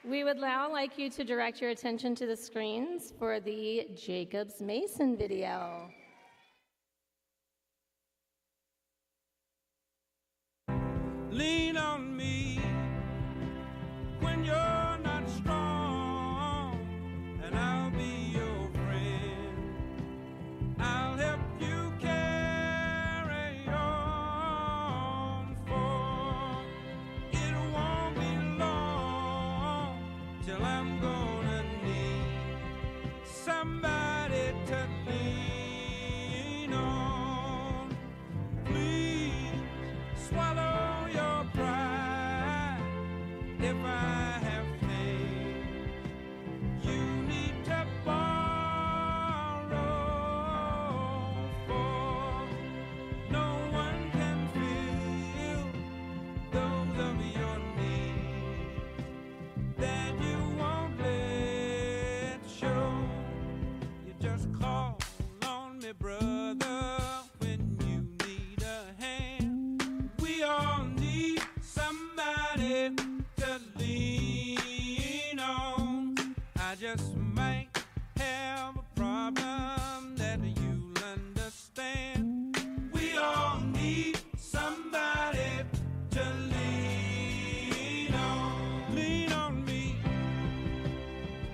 We would now like you to direct your attention to the screens for the Jacobs Mason video. Lean on me when you're not strong, and I'll be your friend. I'll help you carry on, for it won't be long till I'm gonna need somebody to lean on. Please swallow your pride if I have faith. You need to borrow, for no one can fill those of your needs that you won't let show. You just call on me, brother, when you need a hand. We all need somebody to lean on. I just might have a problem that you'll understand. We all need somebody to lean on. Lean on me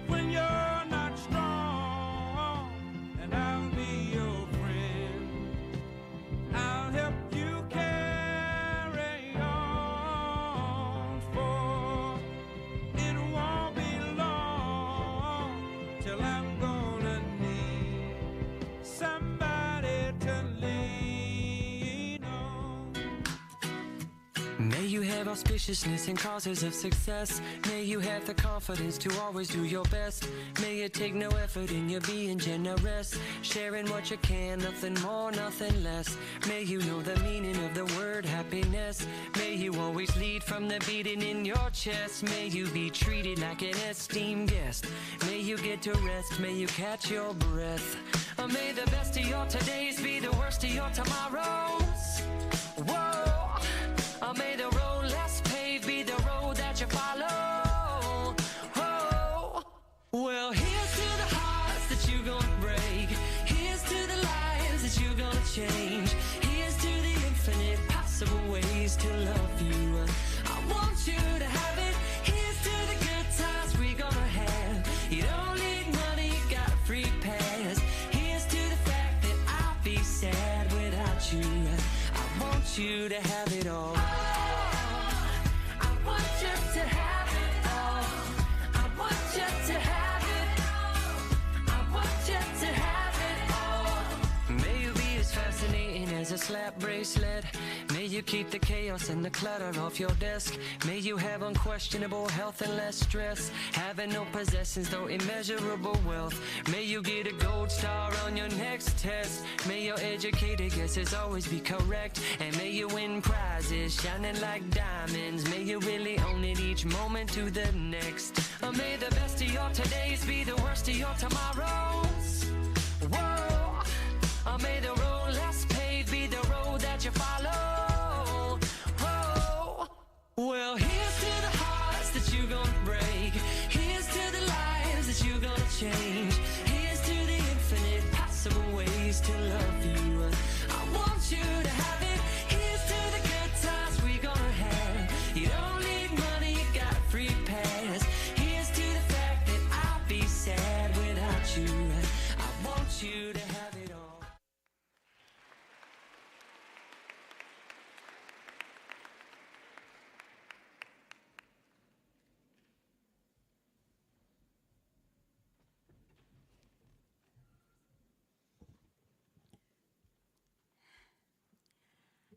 when you're not strong, and I'll be your friend. I'll help you carry on, for it won't be long till I'm gonna need somebody to lean on. May you have auspiciousness and causes of success. May you have the confidence to always do your best. May it take no effort in your being generous, sharing what you can, nothing more, nothing less. May you know the meaning of the word happiness. May you always lead from the beating in your chest. May you be treated like an esteemed guest. May you get to rest, may you catch your breath. May the best of your todays be the worst of your tomorrows. Whoa. May the road less paved be the road that you follow. Oh. Well, here's to the hearts that you're gonna break. Here's to the lives that you're gonna change. Here's to the infinite possible ways to love you. I want you to have it. Here's to the good times we're gonna have. You don't need money, you got a free pass. Here's to the fact that I'll be sad without you. I want you to have it all. I want you to have it all. I want you to have it. I want you to have it all. May you be as fascinating as a slap bracelet. May you keep the chaos and the clutter off your desk. May you have unquestionable health and less stress. Having no possessions, though immeasurable wealth. May you get a gold star on your next test. May your educated guesses always be correct. And may you win prizes shining like diamonds. May you really own it each moment to the next. May the best of your todays be the worst of your tomorrows. Whoa. May the road less paved be the road that you follow. Whoa. Well, here's to the hearts that you're gonna break. Here's to the lives that you're gonna change. Here's to the infinite possible ways to love you. I want you to have it. Here's to the good times we're gonna have. You don't need money, you got a free pass. Here's to the fact that I'll be sad without you. I want you to have it all.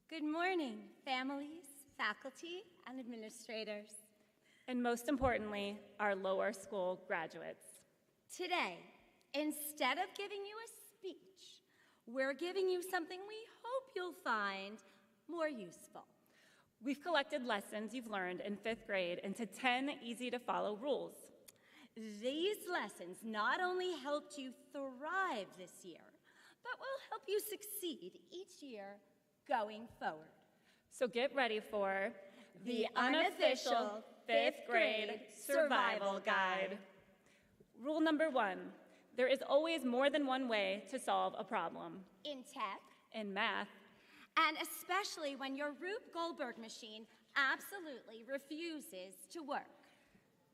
Good morning, families, faculty, and administrators. And most importantly, our lower school graduates. Today, instead of giving you a speech, We're giving you something we hope you'll find more useful. We've collected lessons you've learned in 5th grade into 10 easy-to-follow rules. These lessons not only helped you thrive this year, but will help you succeed each year going forward. So get ready for the unofficial 5th grade survival guide. Rule number 1, there is always more than one way to solve a problem. In tech. In math. And especially when your Rube Goldberg machine absolutely refuses to work.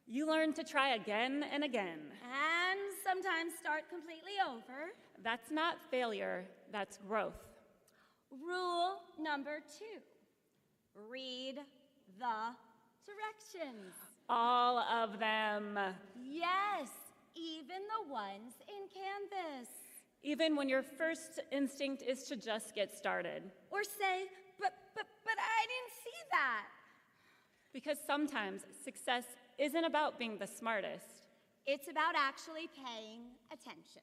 You learn to try again and again. And sometimes start completely over. That's not failure, that's growth. Rule number 2, read the directions. All of them. Yes, even the ones in Canvas. Even when your first instinct is to just get started. Or say, but I didn't see that. Because sometimes success isn't about being the smartest. It's about actually paying attention.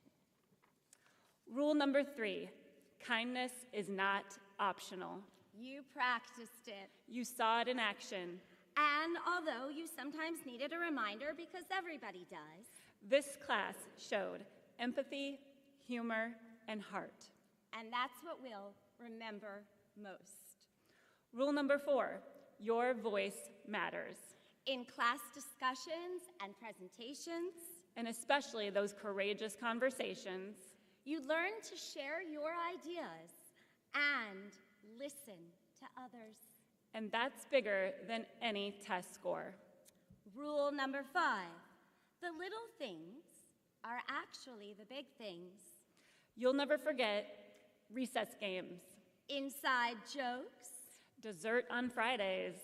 Rule number 3, kindness is not optional. You practiced it. You saw it in action. And although you sometimes needed a reminder because everybody does, this class showed empathy, humor, and heart. And that's what we'll remember most. Rule number 4, your voice matters. In class discussions and presentations, and especially those courageous conversations, you learn to share your ideas and listen to others. And that's bigger than any test score. Rule number 5, the little things are actually the big things. You'll never forget recess games. Inside jokes. Dessert on Fridays.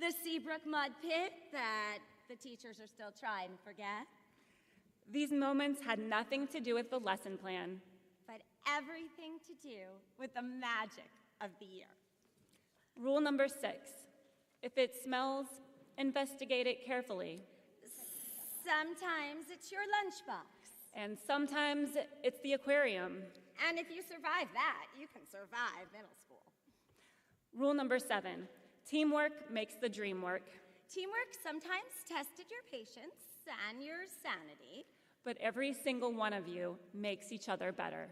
The Seabrook mud pit that the teachers are still trying to forget. These moments had nothing to do with the lesson plan, but everything to do with the magic of the year. Rule number 6, if it smells, investigate it carefully. Sometimes it's your lunchbox. And sometimes it's the aquarium. And if you survive that, you can survive middle school. Rule number 7, teamwork makes the dream work. Teamwork sometimes tested your patience and your sanity. But every single one of you makes each other better.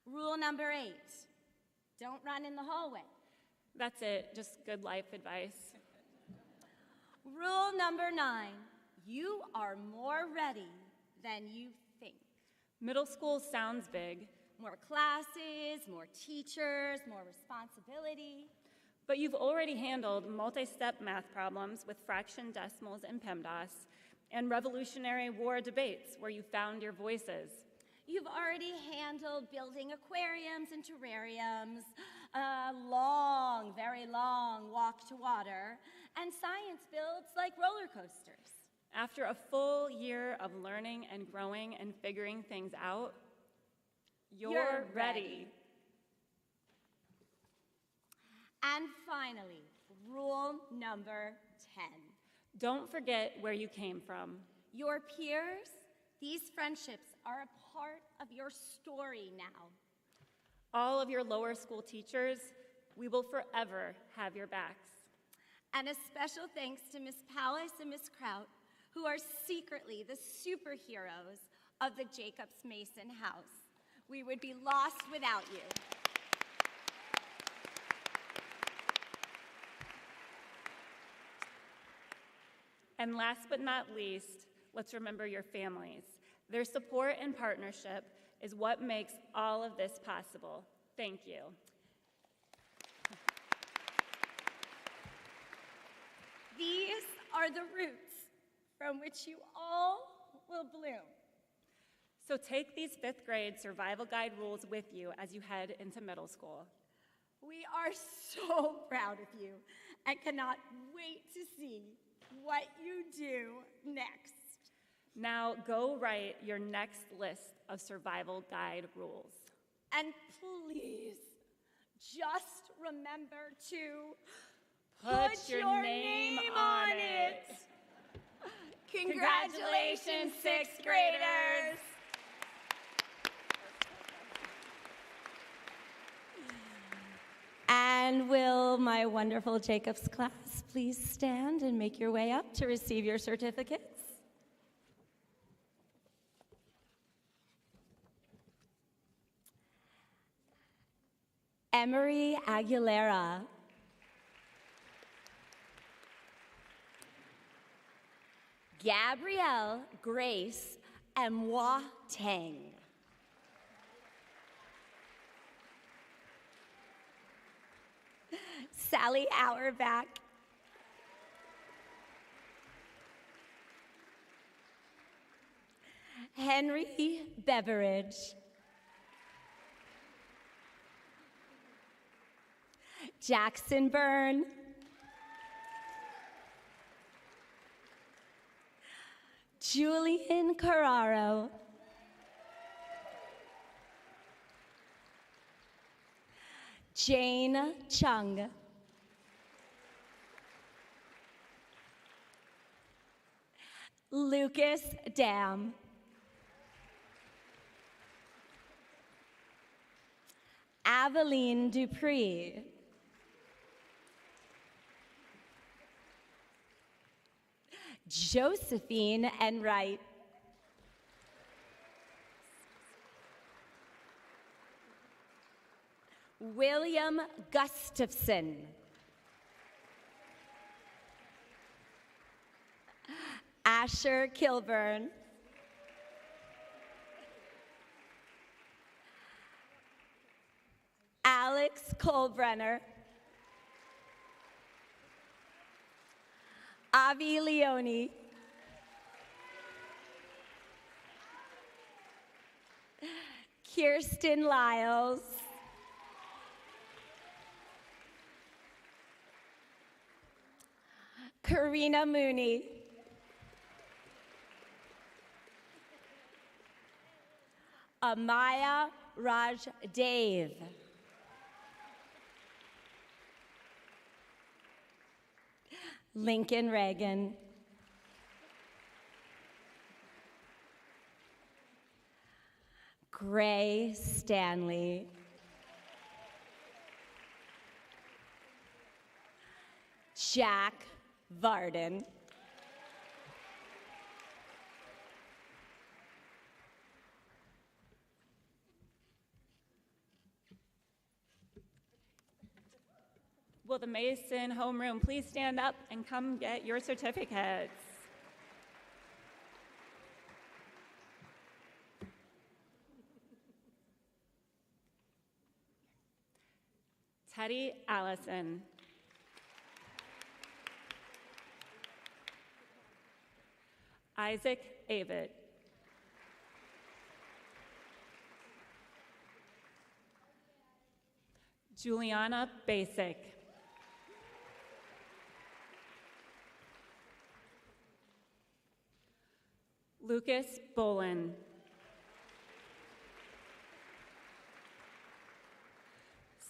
Rule number 8, don't run in the hallway. That's it, just good life advice. Rule number 9, you are more ready than you think. Middle school sounds big. More classes, more teachers, more responsibility. But you've already handled multi-step math problems with fraction decimals and PEMDAS, and Revolutionary War debates where you found your voices. You've already handled building aquariums and terrariums, a long, very long walk to water, and science builds like roller coasters. After a full year of learning and growing and figuring things out, you're ready. And finally, rule number 10. Don't forget where you came from. Your peers, these friendships are a part of your story now. All of your lower school teachers, we will forever have your backs. And a special thanks to Miss Powis and Miss Kraut, who are secretly the superheroes of the Jacobs Mason House. We would be lost without you. And last but not least, let's remember your families. Their support and partnership is what makes all of this possible. Thank you. These are the roots from which you all will bloom. So take these 5th grade survival guide rules with you as you head into middle school. We are so proud of you and cannot wait to see what you do next. Now go write your next list of survival guide rules. And please, just remember to put your name on it. Congratulations, 6th graders. And will my wonderful Jacobs class please stand and make your way up to receive your certificates? Emery Aguilera. Gabrielle Grace Mwa Tang. Sally Auerbach. Henry Beveridge. Jackson Byrne. Julian Carraro. Jane Chung. Lucas Dam. Aveline Dupree. Josephine Enright. William Gustafson. Asher Kilburn. Alex Kolbrenner. Avi Leone. Kirsten Lyles. Karina Mooney. Amaya Raj Dave. Lincoln Reagan. Gray Stanley. Jack Varden. Will the Mason homeroom please stand up and come get your certificates? Teddy Allison. Isaac Avid. Juliana Basic. Lucas Bolin.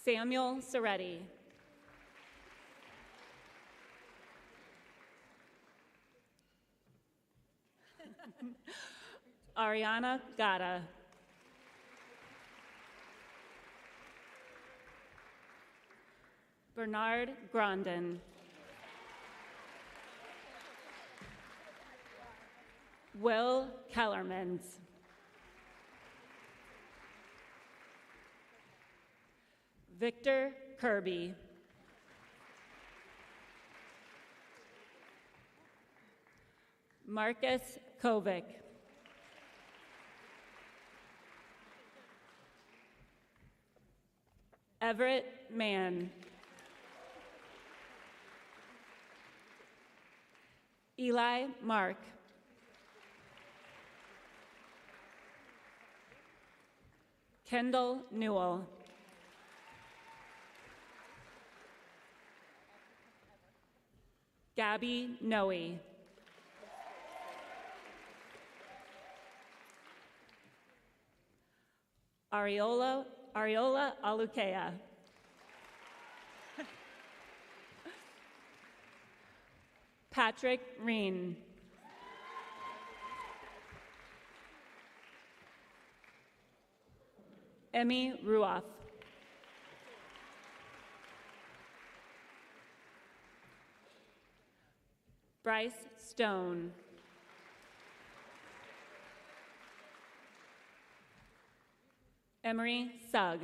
Samuel Soretti. Ariana Gata. Bernard Grandin. Will Kellermans. Victor Kirby. Marcus Kovic. Everett Mann. Eli Mark. Kendall Newell. Gabby Noe. Ariola Alukea. Patrick Reen. Emmy Ruoff. Bryce Stone. Emery Sugg.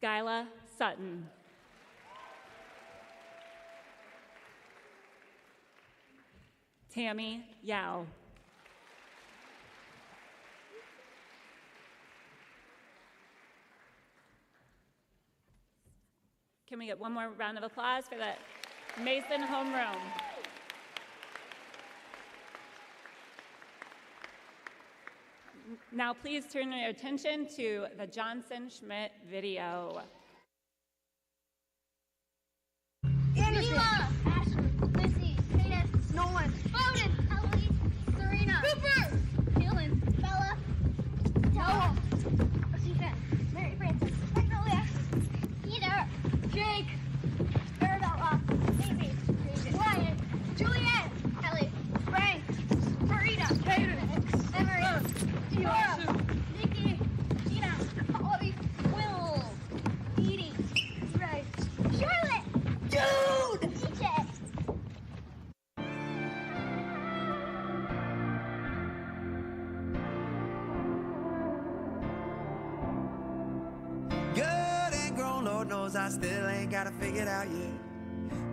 Skyla Sutton. Tammy Yao. Can we get one more round of applause for the Mason homeroom? Now please turn your attention to the Johnson Schmidt video. Anderson. Ashley, Lizzie, Hayden, Nolan, Bowden, Ellie, Serena, Cooper, Dylan, Bella, Noah, Stephen, Mary Frances, Magnolia, Peter, Jake, Arabella, Amy, Ryan, Juliet, Ellie, Frank, Marita, Hayden, Emery, Tiara, Nikki, Gina, Ollie, Will, Edie, Ray, Charlotte, Dude! DJ! Good and grown, Lord knows I still ain't got it figured out yet.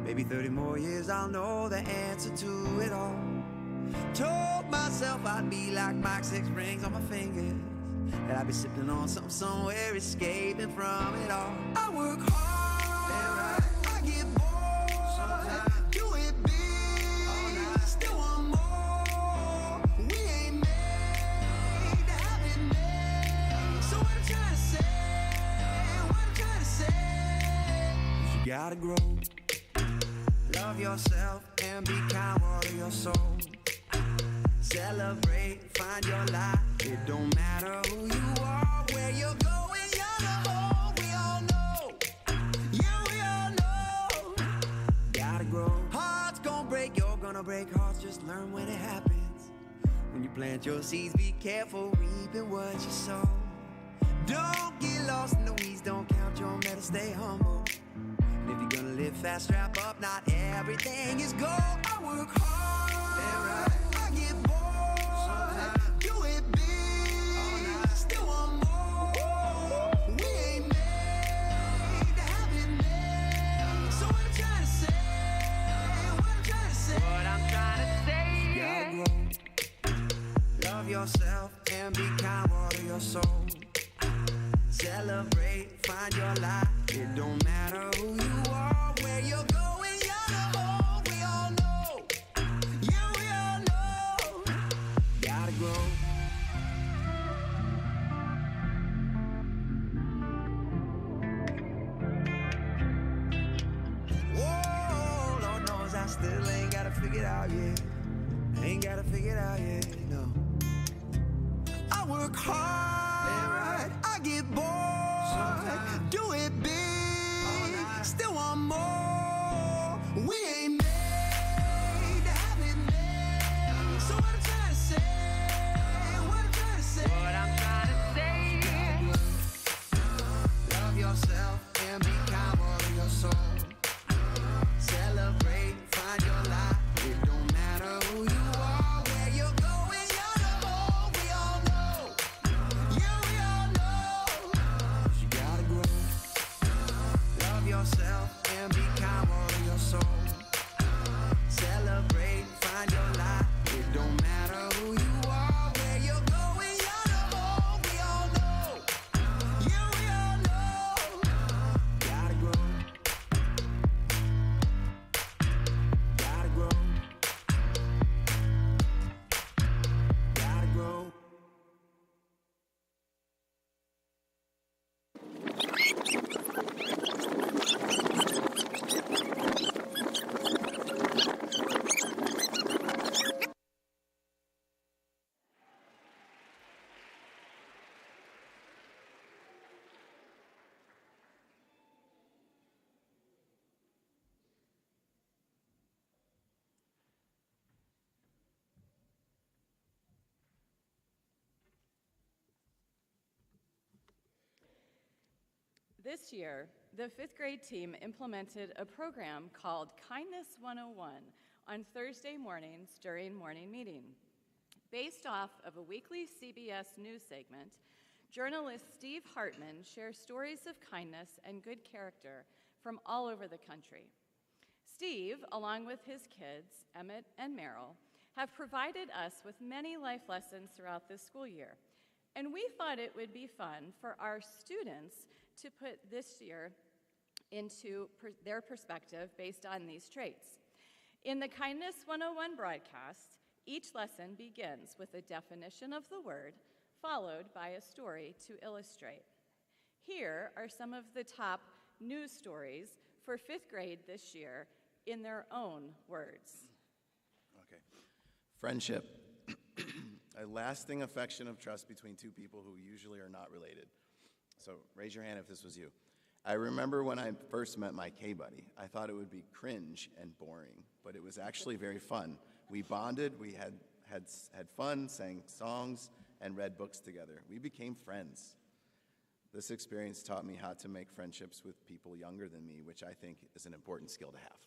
Maybe 30 more years I'll know the answer to it all. Told myself I'd be like Mike, 6 rings on my fingers, that I'd be sipping on something somewhere, escaping from it all. I work hard, I get bored, do it big, still want more. We ain't made to have it made. So what I'm trying to say, is you gotta grow. Love yourself and be kind, water your soul. Celebrate, find your life. It don't matter who you are, where you're going, you're the whole. We all know, yeah, we all know. Gotta grow. Hearts gonna break, you're gonna break hearts. Just learn when it happens. When you plant your seeds, be careful reaping what you sow. Don't get lost in the weeds, don't count your medals, stay humble. And if you're gonna live fast, strap up, not everything is gold. I work hard, I get bored, do it big, still want more. We ain't made to have it made. So what I'm trying to say, you gotta grow. Love yourself and be kind, water your soul. Celebrate, find your life. It don't matter who you are, where you're going, you're the whole. We all know, yeah, we all know. Gotta grow. Whoa, Lord knows I still ain't got it figured out yet. Ain't got it figured out yet, no. I work hard, I get bored, do it big, still want more. We ain't made to have it made. So what I'm trying to say, love yourself and be kind, water your soul. Celebrate, find your life. It don't matter who you are, where you're going, you're the whole. We all know, This year, the fifth grade team implemented a program called Kindness 101 on Thursday mornings during morning meeting. Based off of a weekly CBS News segment, journalist Steve Hartman shares stories of kindness and good character from all over the country. Steve, along with his kids, Emmett and Merrill, have provided us with many life lessons throughout this school year. And we thought it would be fun for our students to put this year into their perspective based on these traits. In the Kindness 101 broadcast, each lesson begins with a definition of the word, followed by a story to illustrate. Here are some of the top news stories for fifth grade this year in their own words. Okay. Friendship. A lasting affection of trust between two people who usually are not related. So raise your hand if this was you. I remember when I first met my K-buddy, I thought it would be cringe and boring, but it was actually very fun. We bonded, we had fun, sang songs, and read books together. We became friends. This experience taught me how to make friendships with people younger than me, which I think is an important skill to have.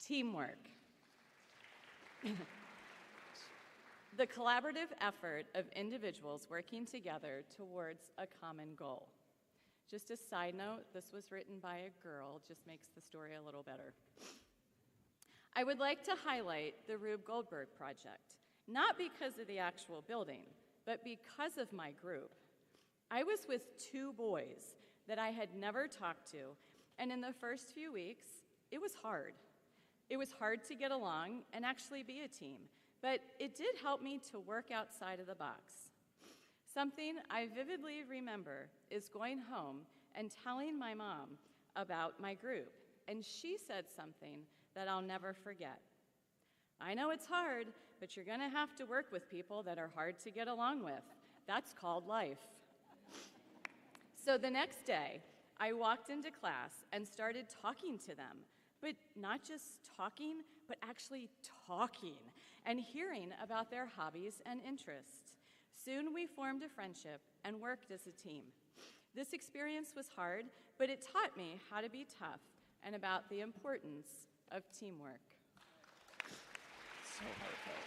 Teamwork. The collaborative effort of individuals working together towards a common goal. Just a side note, this was written by a girl, just makes the story a little better. I would like to highlight the Rube Goldberg Project, not because of the actual building, but because of my group. I was with two boys that I had never talked to, and in the first few weeks, it was hard. It was hard to get along and actually be a team, but it did help me to work outside of the box. Something I vividly remember is going home and telling my mom about my group, and she said something that I'll never forget. I know it's hard, but you're gonna have to work with people that are hard to get along with. That's called life. So the next day, I walked into class and started talking to them, but not just talking, but actually talking and hearing about their hobbies and interests. Soon we formed a friendship and worked as a team. This experience was hard, but it taught me how to be tough and about the importance of teamwork. So heartfelt.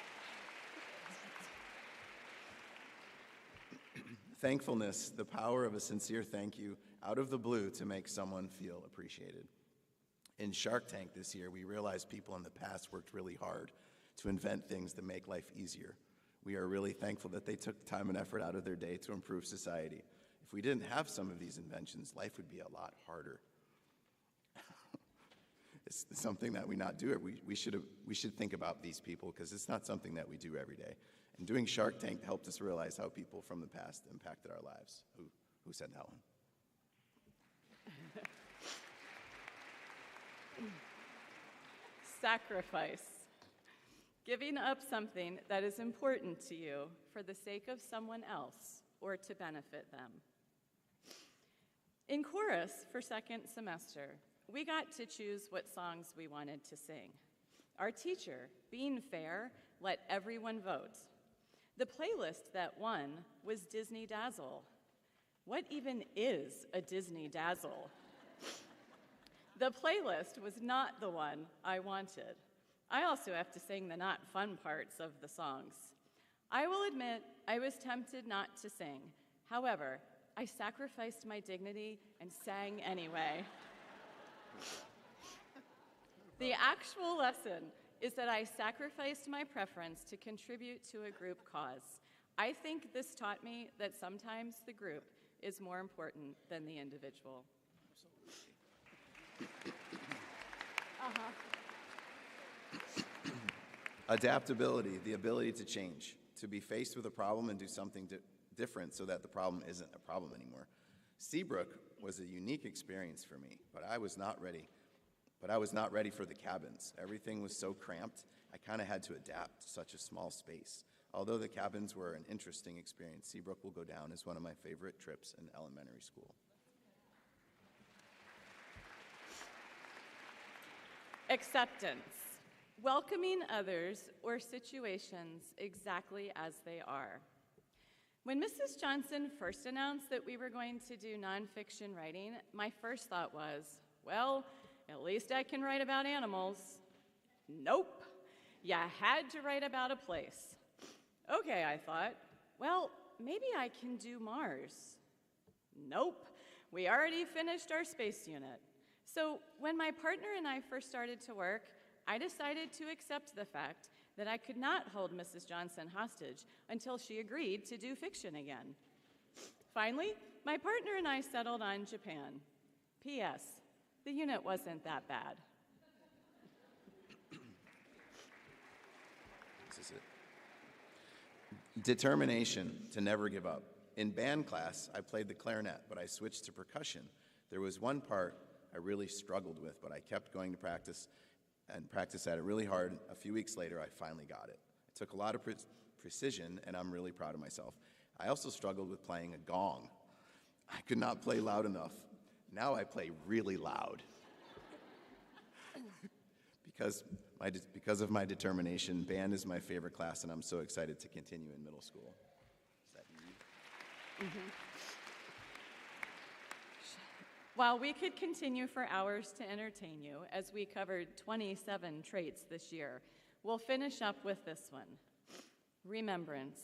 Thankfulness, the power of a sincere thank you out of the blue to make someone feel appreciated. In Shark Tank this year, we realized people in the past worked really hard to invent things that make life easier. We are really thankful that they took time and effort out of their day to improve society. If we didn't have some of these inventions, life would be a lot harder. It's something that we not do. We should think about these people because it's not something that we do every day. And doing Shark Tank helped us realize how people from the past impacted our lives. Who said that one? Sacrifice. Giving up something that is important to you for the sake of someone else or to benefit them. In chorus for second semester, we got to choose what songs we wanted to sing. Our teacher, being fair, let everyone vote. The playlist that won was Disney Dazzle. What even is a Disney Dazzle? The playlist was not the one I wanted. I also have to sing the not fun parts of the songs. I will admit I was tempted not to sing. However, I sacrificed my dignity and sang anyway. The actual lesson is that I sacrificed my preference to contribute to a group cause. I think this taught me that sometimes the group is more important than the individual. Adaptability, the ability to change, to be faced with a problem and do something different so that the problem isn't a problem anymore. Seabrook was a unique experience for me, but I was not ready. But I was not ready for the cabins. Everything was so cramped, I kind of had to adapt to such a small space. Although the cabins were an interesting experience, Seabrook will go down as one of my favorite trips in elementary school. Acceptance. Welcoming others or situations exactly as they are. When Mrs. Johnson first announced that we were going to do nonfiction writing, my first thought was, well, at least I can write about animals. Nope. You had to write about a place. Okay, I thought, well, maybe I can do Mars. Nope. We already finished our space unit. So when my partner and I first started to work, I decided to accept the fact that I could not hold Mrs. Johnson hostage until she agreed to do fiction again. Finally, my partner and I settled on Japan. P.S. The unit wasn't that bad. This is it. Determination to never give up. In band class, I played the clarinet, but I switched to percussion. There was one part I really struggled with, but I kept going to practice and practiced at it really hard. A few weeks later, I finally got it. It took a lot of precision, and I'm really proud of myself. I also struggled with playing a gong. I could not play loud enough. Now I play really loud. Because of my determination, band is my favorite class, and I'm so excited to continue in middle school. Is that you? Mm-hmm. While we could continue for hours to entertain you, as we covered 27 traits this year, we'll finish up with this one. Remembrance,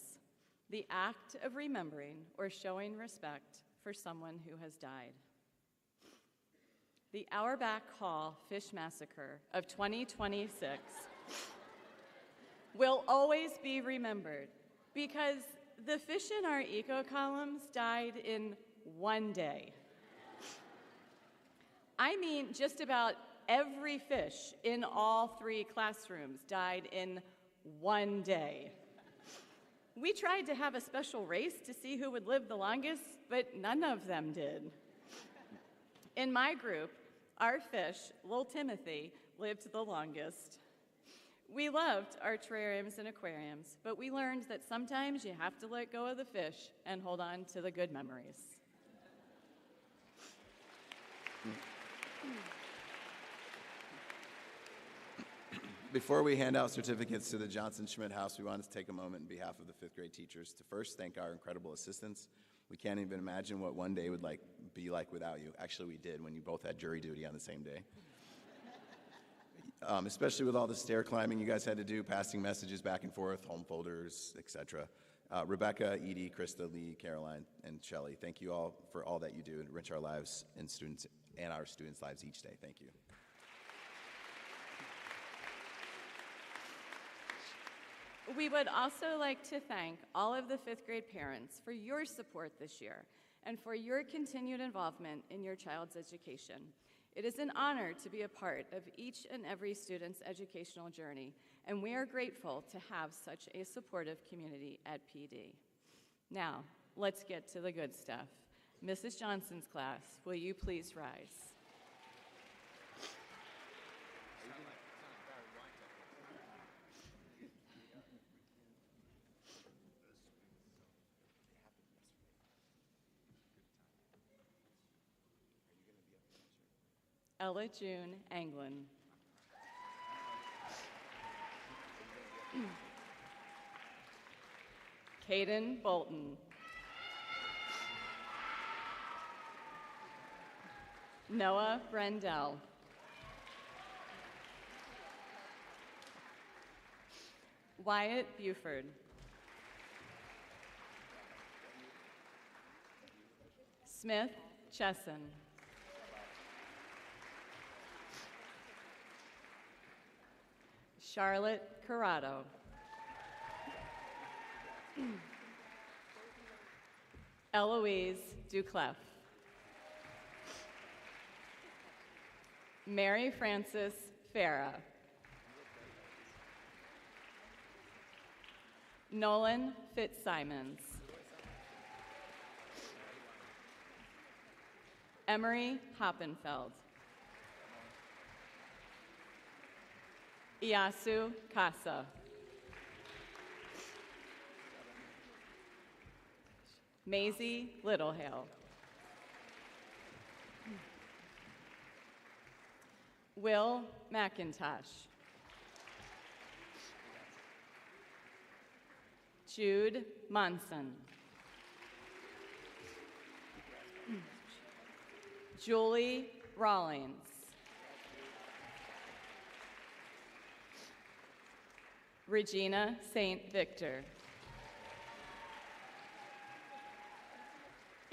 the act of remembering or showing respect for someone who has died. The Auerbach Hall Fish Massacre of 2026 will always be remembered because the fish in our eco columns died in one day. I mean, just about every fish in all 3 classrooms died in one day. We tried to have a special race to see who would live the longest, but none of them did. In my group, our fish, Little Timothy, lived the longest. We loved our terrariums and aquariums, but we learned that sometimes you have to let go of the fish and hold on to the good memories. Before we hand out certificates to the Johnson Schmidt House, we wanted to take a moment in behalf of the 5th grade teachers to first thank our incredible assistants. We can't even imagine what one day would be like without you. Actually, we did when you both had jury duty on the same day. Especially with all the stair climbing you guys had to do, passing messages back and forth, home folders, etc. Rebecca, Edie, Krista, Lee, Caroline, and Shelley, thank you all for all that you do and enrich our lives and students and our students' lives each day. Thank you. We would also like to thank all of the 5th grade parents for your support this year and for your continued involvement in your child's education. It is an honor to be a part of each and every student's educational journey, and we are grateful to have such a supportive community at PD. Now, let's get to the good stuff. Mrs. Johnson's class, will you please rise? Ella June Anglin. Caden Bolton. Noah Brendel. Wyatt Buford. Smith Chesson. Charlotte Corrado. Eloise Duclef. Mary Frances Farah. Nolan Fitzsimons. Emery Hoppenfeld. Iasu Casa. Maisie Littlehale. Will McIntosh. Jude Monson. Julie Rawlings. Regina St. Victor.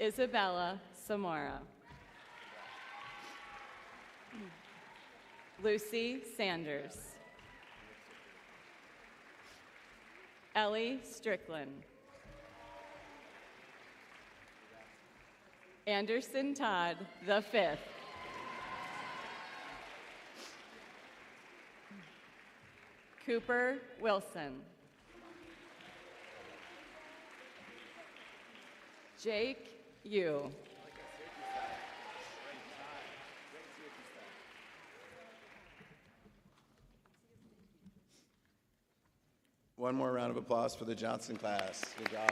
Isabella Samara. Lucy Sanders. Ellie Strickland. Anderson Todd the fifth. Cooper Wilson. Jake Yu. One more round of applause for the Johnson class. Good job.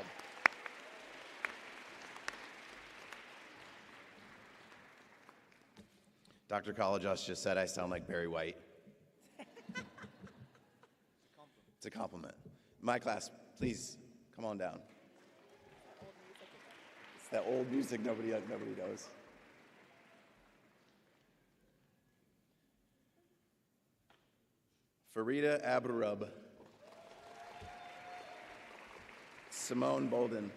Dr. Collejoss just said I sound like Barry White. It's a compliment. My class, please come on down. It's that old music nobody knows. Farida Abdurrub. Simone Bolden.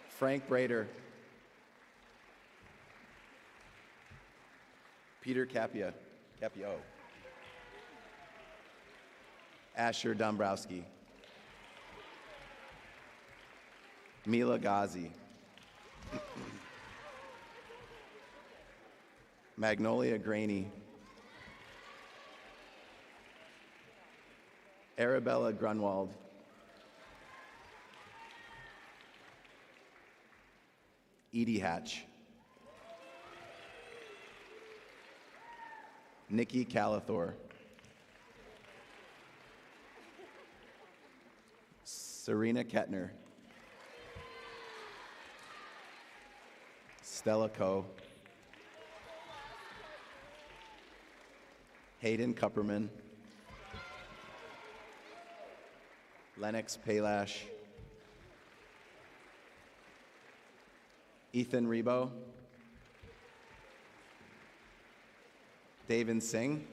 Frank Brader. Peter Capio. Asher Dombrowski. Mila Ghazi. Magnolia Graney. Arabella Grunwald. Edie Hatch. Nikki Calathor. Serena Kettner. Stella Coe. Hayden Kupperman. Lennox Palash. Ethan Rebo. David Singh.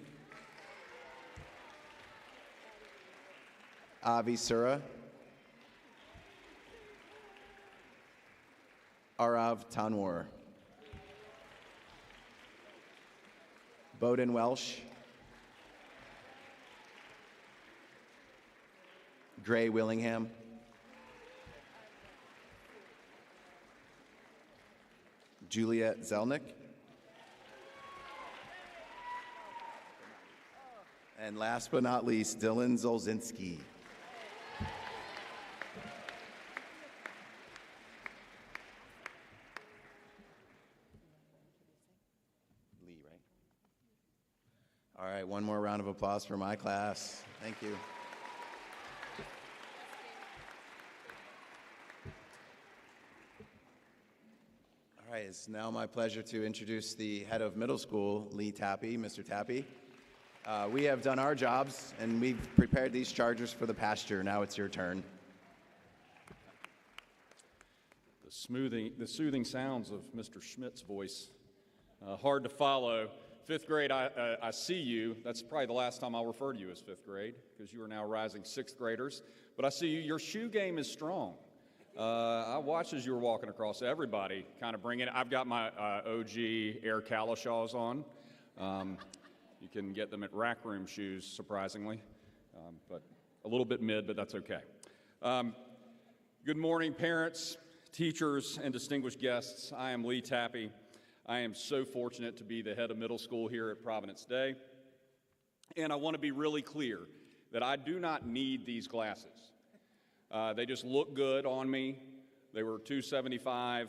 Avi Sura. Arav Tanwar. Bowden Welsh. Gray Willingham. Juliet Zelnick. And last but not least, Dylan Zolzinski. Lee, right? All right, one more round of applause for my class. Thank you. All right, it's now my pleasure to introduce the head of middle school, Lee Tappy, Mr. Tappy. We have done our jobs, and we've prepared these chargers for the pasture. Now it's your turn. The soothing sounds of Mr. Schmidt's voice. Hard to follow. Fifth grade, I see you. That's probably the last time I'll refer to you as fifth grade, because you are now rising sixth graders. But I see you. Your shoe game is strong. I watched as you were walking across. Everybody kind of bring it. I've got my OG Air Calishaws on. You can get them at Rack Room Shoes, surprisingly, but a little bit mid, but that's okay. Good morning, parents, teachers, and distinguished guests. I am Lee Tappy. I am so fortunate to be the head of middle school here at Providence Day, and I want to be really clear that I do not need these glasses. They just look good on me. They were $275,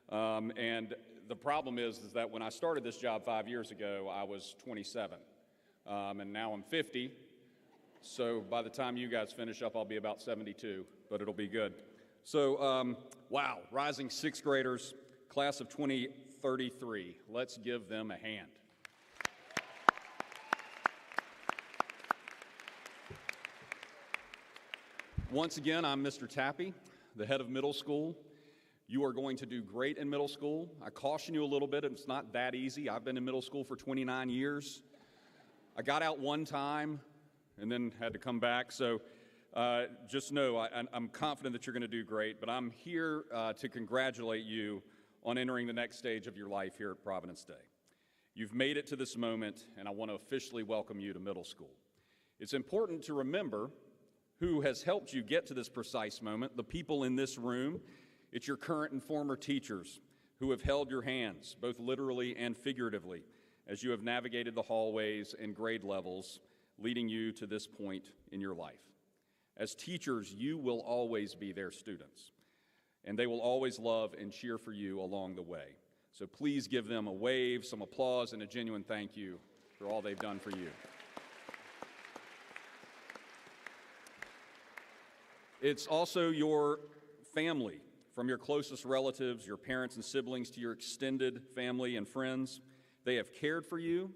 and the problem is that when I started this job 5 years ago, I was 27, and now I'm 50, so by the time you guys finish up, I'll be about 72, but it'll be good. So, wow, rising sixth graders, class of 2033. Let's give them a hand. Once again, I'm Mr. Tappy, the head of middle school. You are going to do great in middle school. I caution you a little bit, it's not that easy. I've been in middle school for 29 years. I got out one time and then had to come back, so just know I'm confident that you're going to do great, but I'm here to congratulate you on entering the next stage of your life here at Providence Day. You've made it to this moment, and I want to officially welcome you to middle school. It's important to remember who has helped you get to this precise moment, the people in this room. It's your current and former teachers who have held your hands, both literally and figuratively, as you have navigated the hallways and grade levels leading you to this point in your life. As teachers, you will always be their students, and they will always love and cheer for you along the way. So please give them a wave, some applause, and a genuine thank you for all they've done for you. It's also your family, from your closest relatives, your parents and siblings, to your extended family and friends. They have cared for you,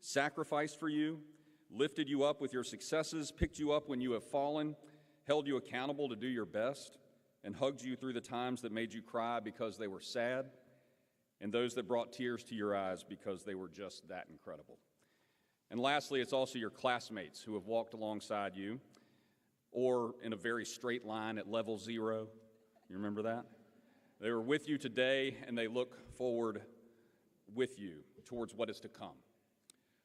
sacrificed for you, lifted you up with your successes, picked you up when you have fallen, held you accountable to do your best, and hugged you through the times that made you cry because they were sad, and those that brought tears to your eyes because they were just that incredible. And lastly, it's also your classmates who have walked alongside you, or in a very straight line at level 0. You remember that? They were with you today, and they look forward with you towards what is to come.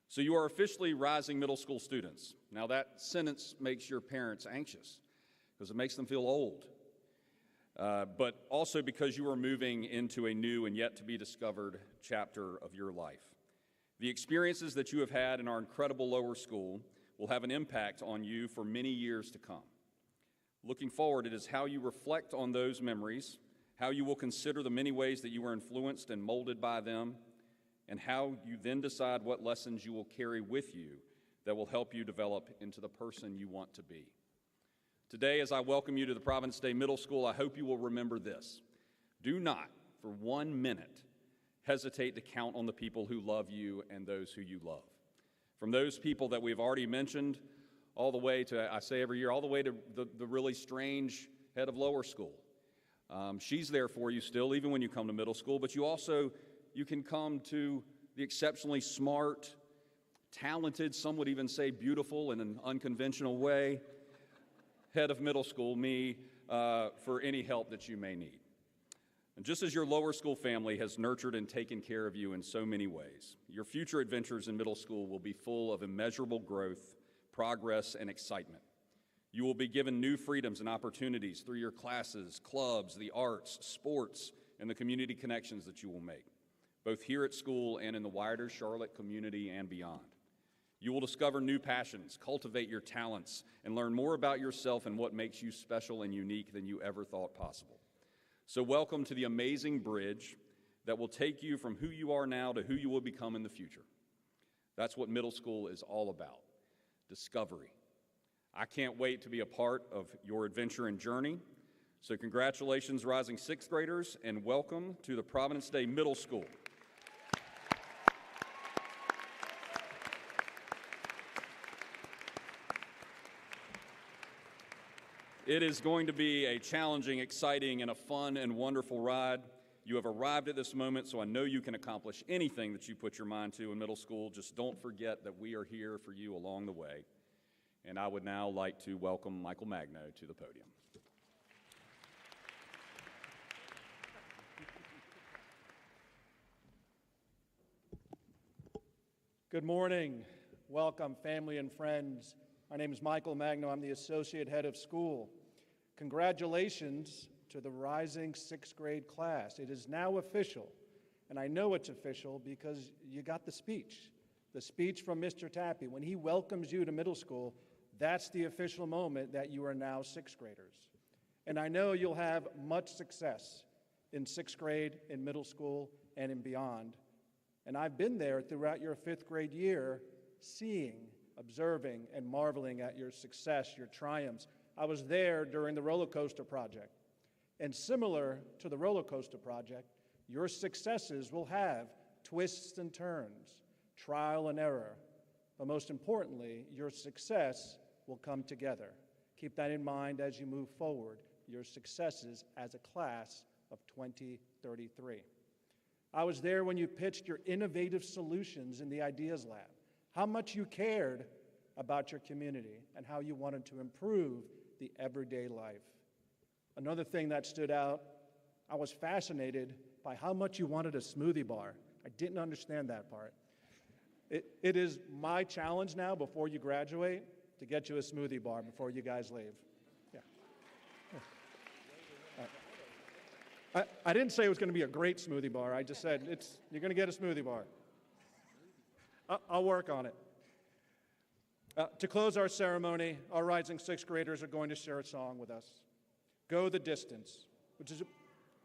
So you are officially rising middle school students. Now that sentence makes your parents anxious because it makes them feel old, but also because you are moving into a new and yet to be discovered chapter of your life. The experiences that you have had in our incredible lower school will have an impact on you for many years to come. Looking forward, it is how you reflect on those memories, how you will consider the many ways that you were influenced and molded by them, and how you then decide what lessons you will carry with you that will help you develop into the person you want to be. Today, as I welcome you to the Providence Day Middle School, I hope you will remember this. Do not, for 1 minute, hesitate to count on the people who love you and those who you love. From those people that we've already mentioned, all the way to, I say every year, all the way to the really strange head of lower school. She's there for you still, even when you come to middle school, but you can come to the exceptionally smart, talented, some would even say beautiful in an unconventional way, head of middle school, me, for any help that you may need. And just as your lower school family has nurtured and taken care of you in so many ways, your future adventures in middle school will be full of immeasurable growth, progress, and excitement. You will be given new freedoms and opportunities through your classes, clubs, the arts, sports, and the community connections that you will make, both here at school and in the wider Charlotte community and beyond. You will discover new passions, cultivate your talents, and learn more about yourself and what makes you special and unique than you ever thought possible. So welcome to the amazing bridge that will take you from who you are now to who you will become in the future. That's what middle school is all about, discovery. I can't wait to be a part of your adventure and journey. So congratulations, rising sixth graders, and welcome to the Providence Day Middle School. It is going to be a challenging, exciting, and a fun and wonderful ride. You have arrived at this moment, so I know you can accomplish anything that you put your mind to in middle school. Just don't forget that we are here for you along the way. And I would now like to welcome Michael Magno to the podium. Good morning. Welcome, family and friends. My name is Michael Magno. I'm the Associate Head of School. Congratulations to the rising sixth grade class. It is now official, and I know it's official because you got the speech from Mr. Tappy. When he welcomes you to middle school, that's the official moment that you are now sixth graders. And I know you'll have much success in sixth grade, in middle school, and in beyond. And I've been there throughout your fifth grade year, seeing, observing, and marveling at your success, your triumphs. I was there during the roller coaster project. And similar to the roller coaster project, your successes will have twists and turns, trial and error. But most importantly, your success will come together. Keep that in mind as you move forward. Your successes as a class of 2033. I was there when you pitched your innovative solutions in the Ideas Lab, how much you cared about your community, and how you wanted to improve the everyday life. Another thing that stood out, I was fascinated by how much you wanted a smoothie bar. I didn't understand that part. It is my challenge now before you graduate to get you a smoothie bar before you guys leave. Yeah. I didn't say it was going to be a great smoothie bar. I just said you're going to get a smoothie bar. I'll work on it. To close our ceremony, our rising sixth graders are going to share a song with us, Go the Distance,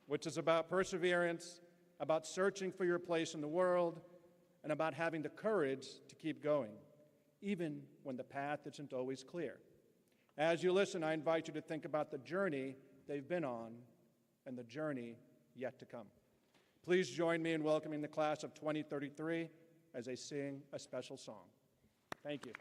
which is about perseverance, about searching for your place in the world, and about having the courage to keep going, even when the path isn't always clear. As you listen, I invite you to think about the journey they've been on and the journey yet to come. Please join me in welcoming the class of 2033 as they sing a special song. Thank you.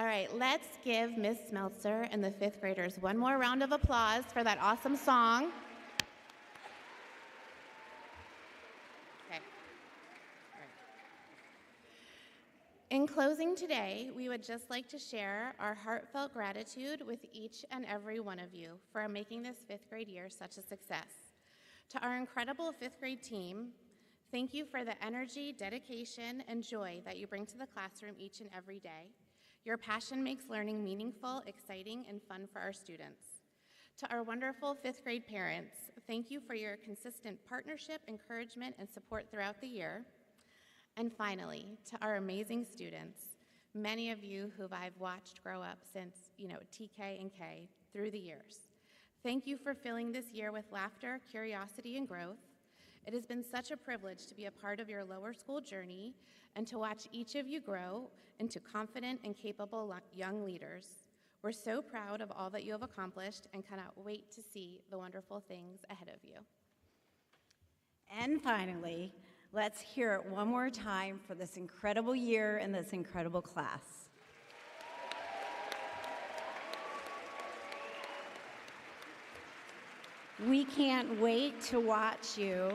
right, let's give Miss Smeltzer and the fifth graders one more round of applause for that awesome song. Okay. All right. In closing today, we would just like to share our heartfelt gratitude with each and every one of you for making this fifth grade year such a success. To our incredible fifth grade team, thank you for the energy, dedication, and joy that you bring to the classroom each and every day. Your passion makes learning meaningful, exciting, and fun for our students. To our wonderful fifth grade parents, thank you for your consistent partnership, encouragement, and support throughout the year. And finally, to our amazing students, many of you who I've watched grow up since, TK and K through the years. Thank you for filling this year with laughter, curiosity, and growth. It has been such a privilege to be a part of your lower school journey and to watch each of you grow into confident and capable young leaders. We're so proud of all that you have accomplished and cannot wait to see the wonderful things ahead of you. And finally, let's hear it one more time for this incredible year and this incredible class. We can't wait to watch you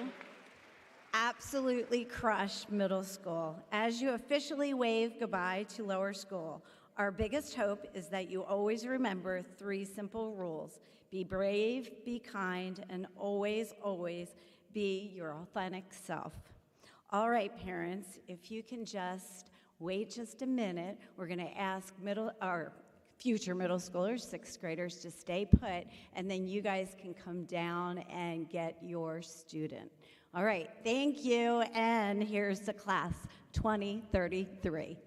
absolutely crush middle school. As you officially wave goodbye to lower school, our biggest hope is that you always remember 3 simple rules. Be brave, be kind, and always, always be your authentic self. All right, parents, if you can just wait just a minute, we're going to ask our future middle schoolers, 6th graders, to stay put, and then you guys can come down and get your student. All right, thank you, and here's the class 2033.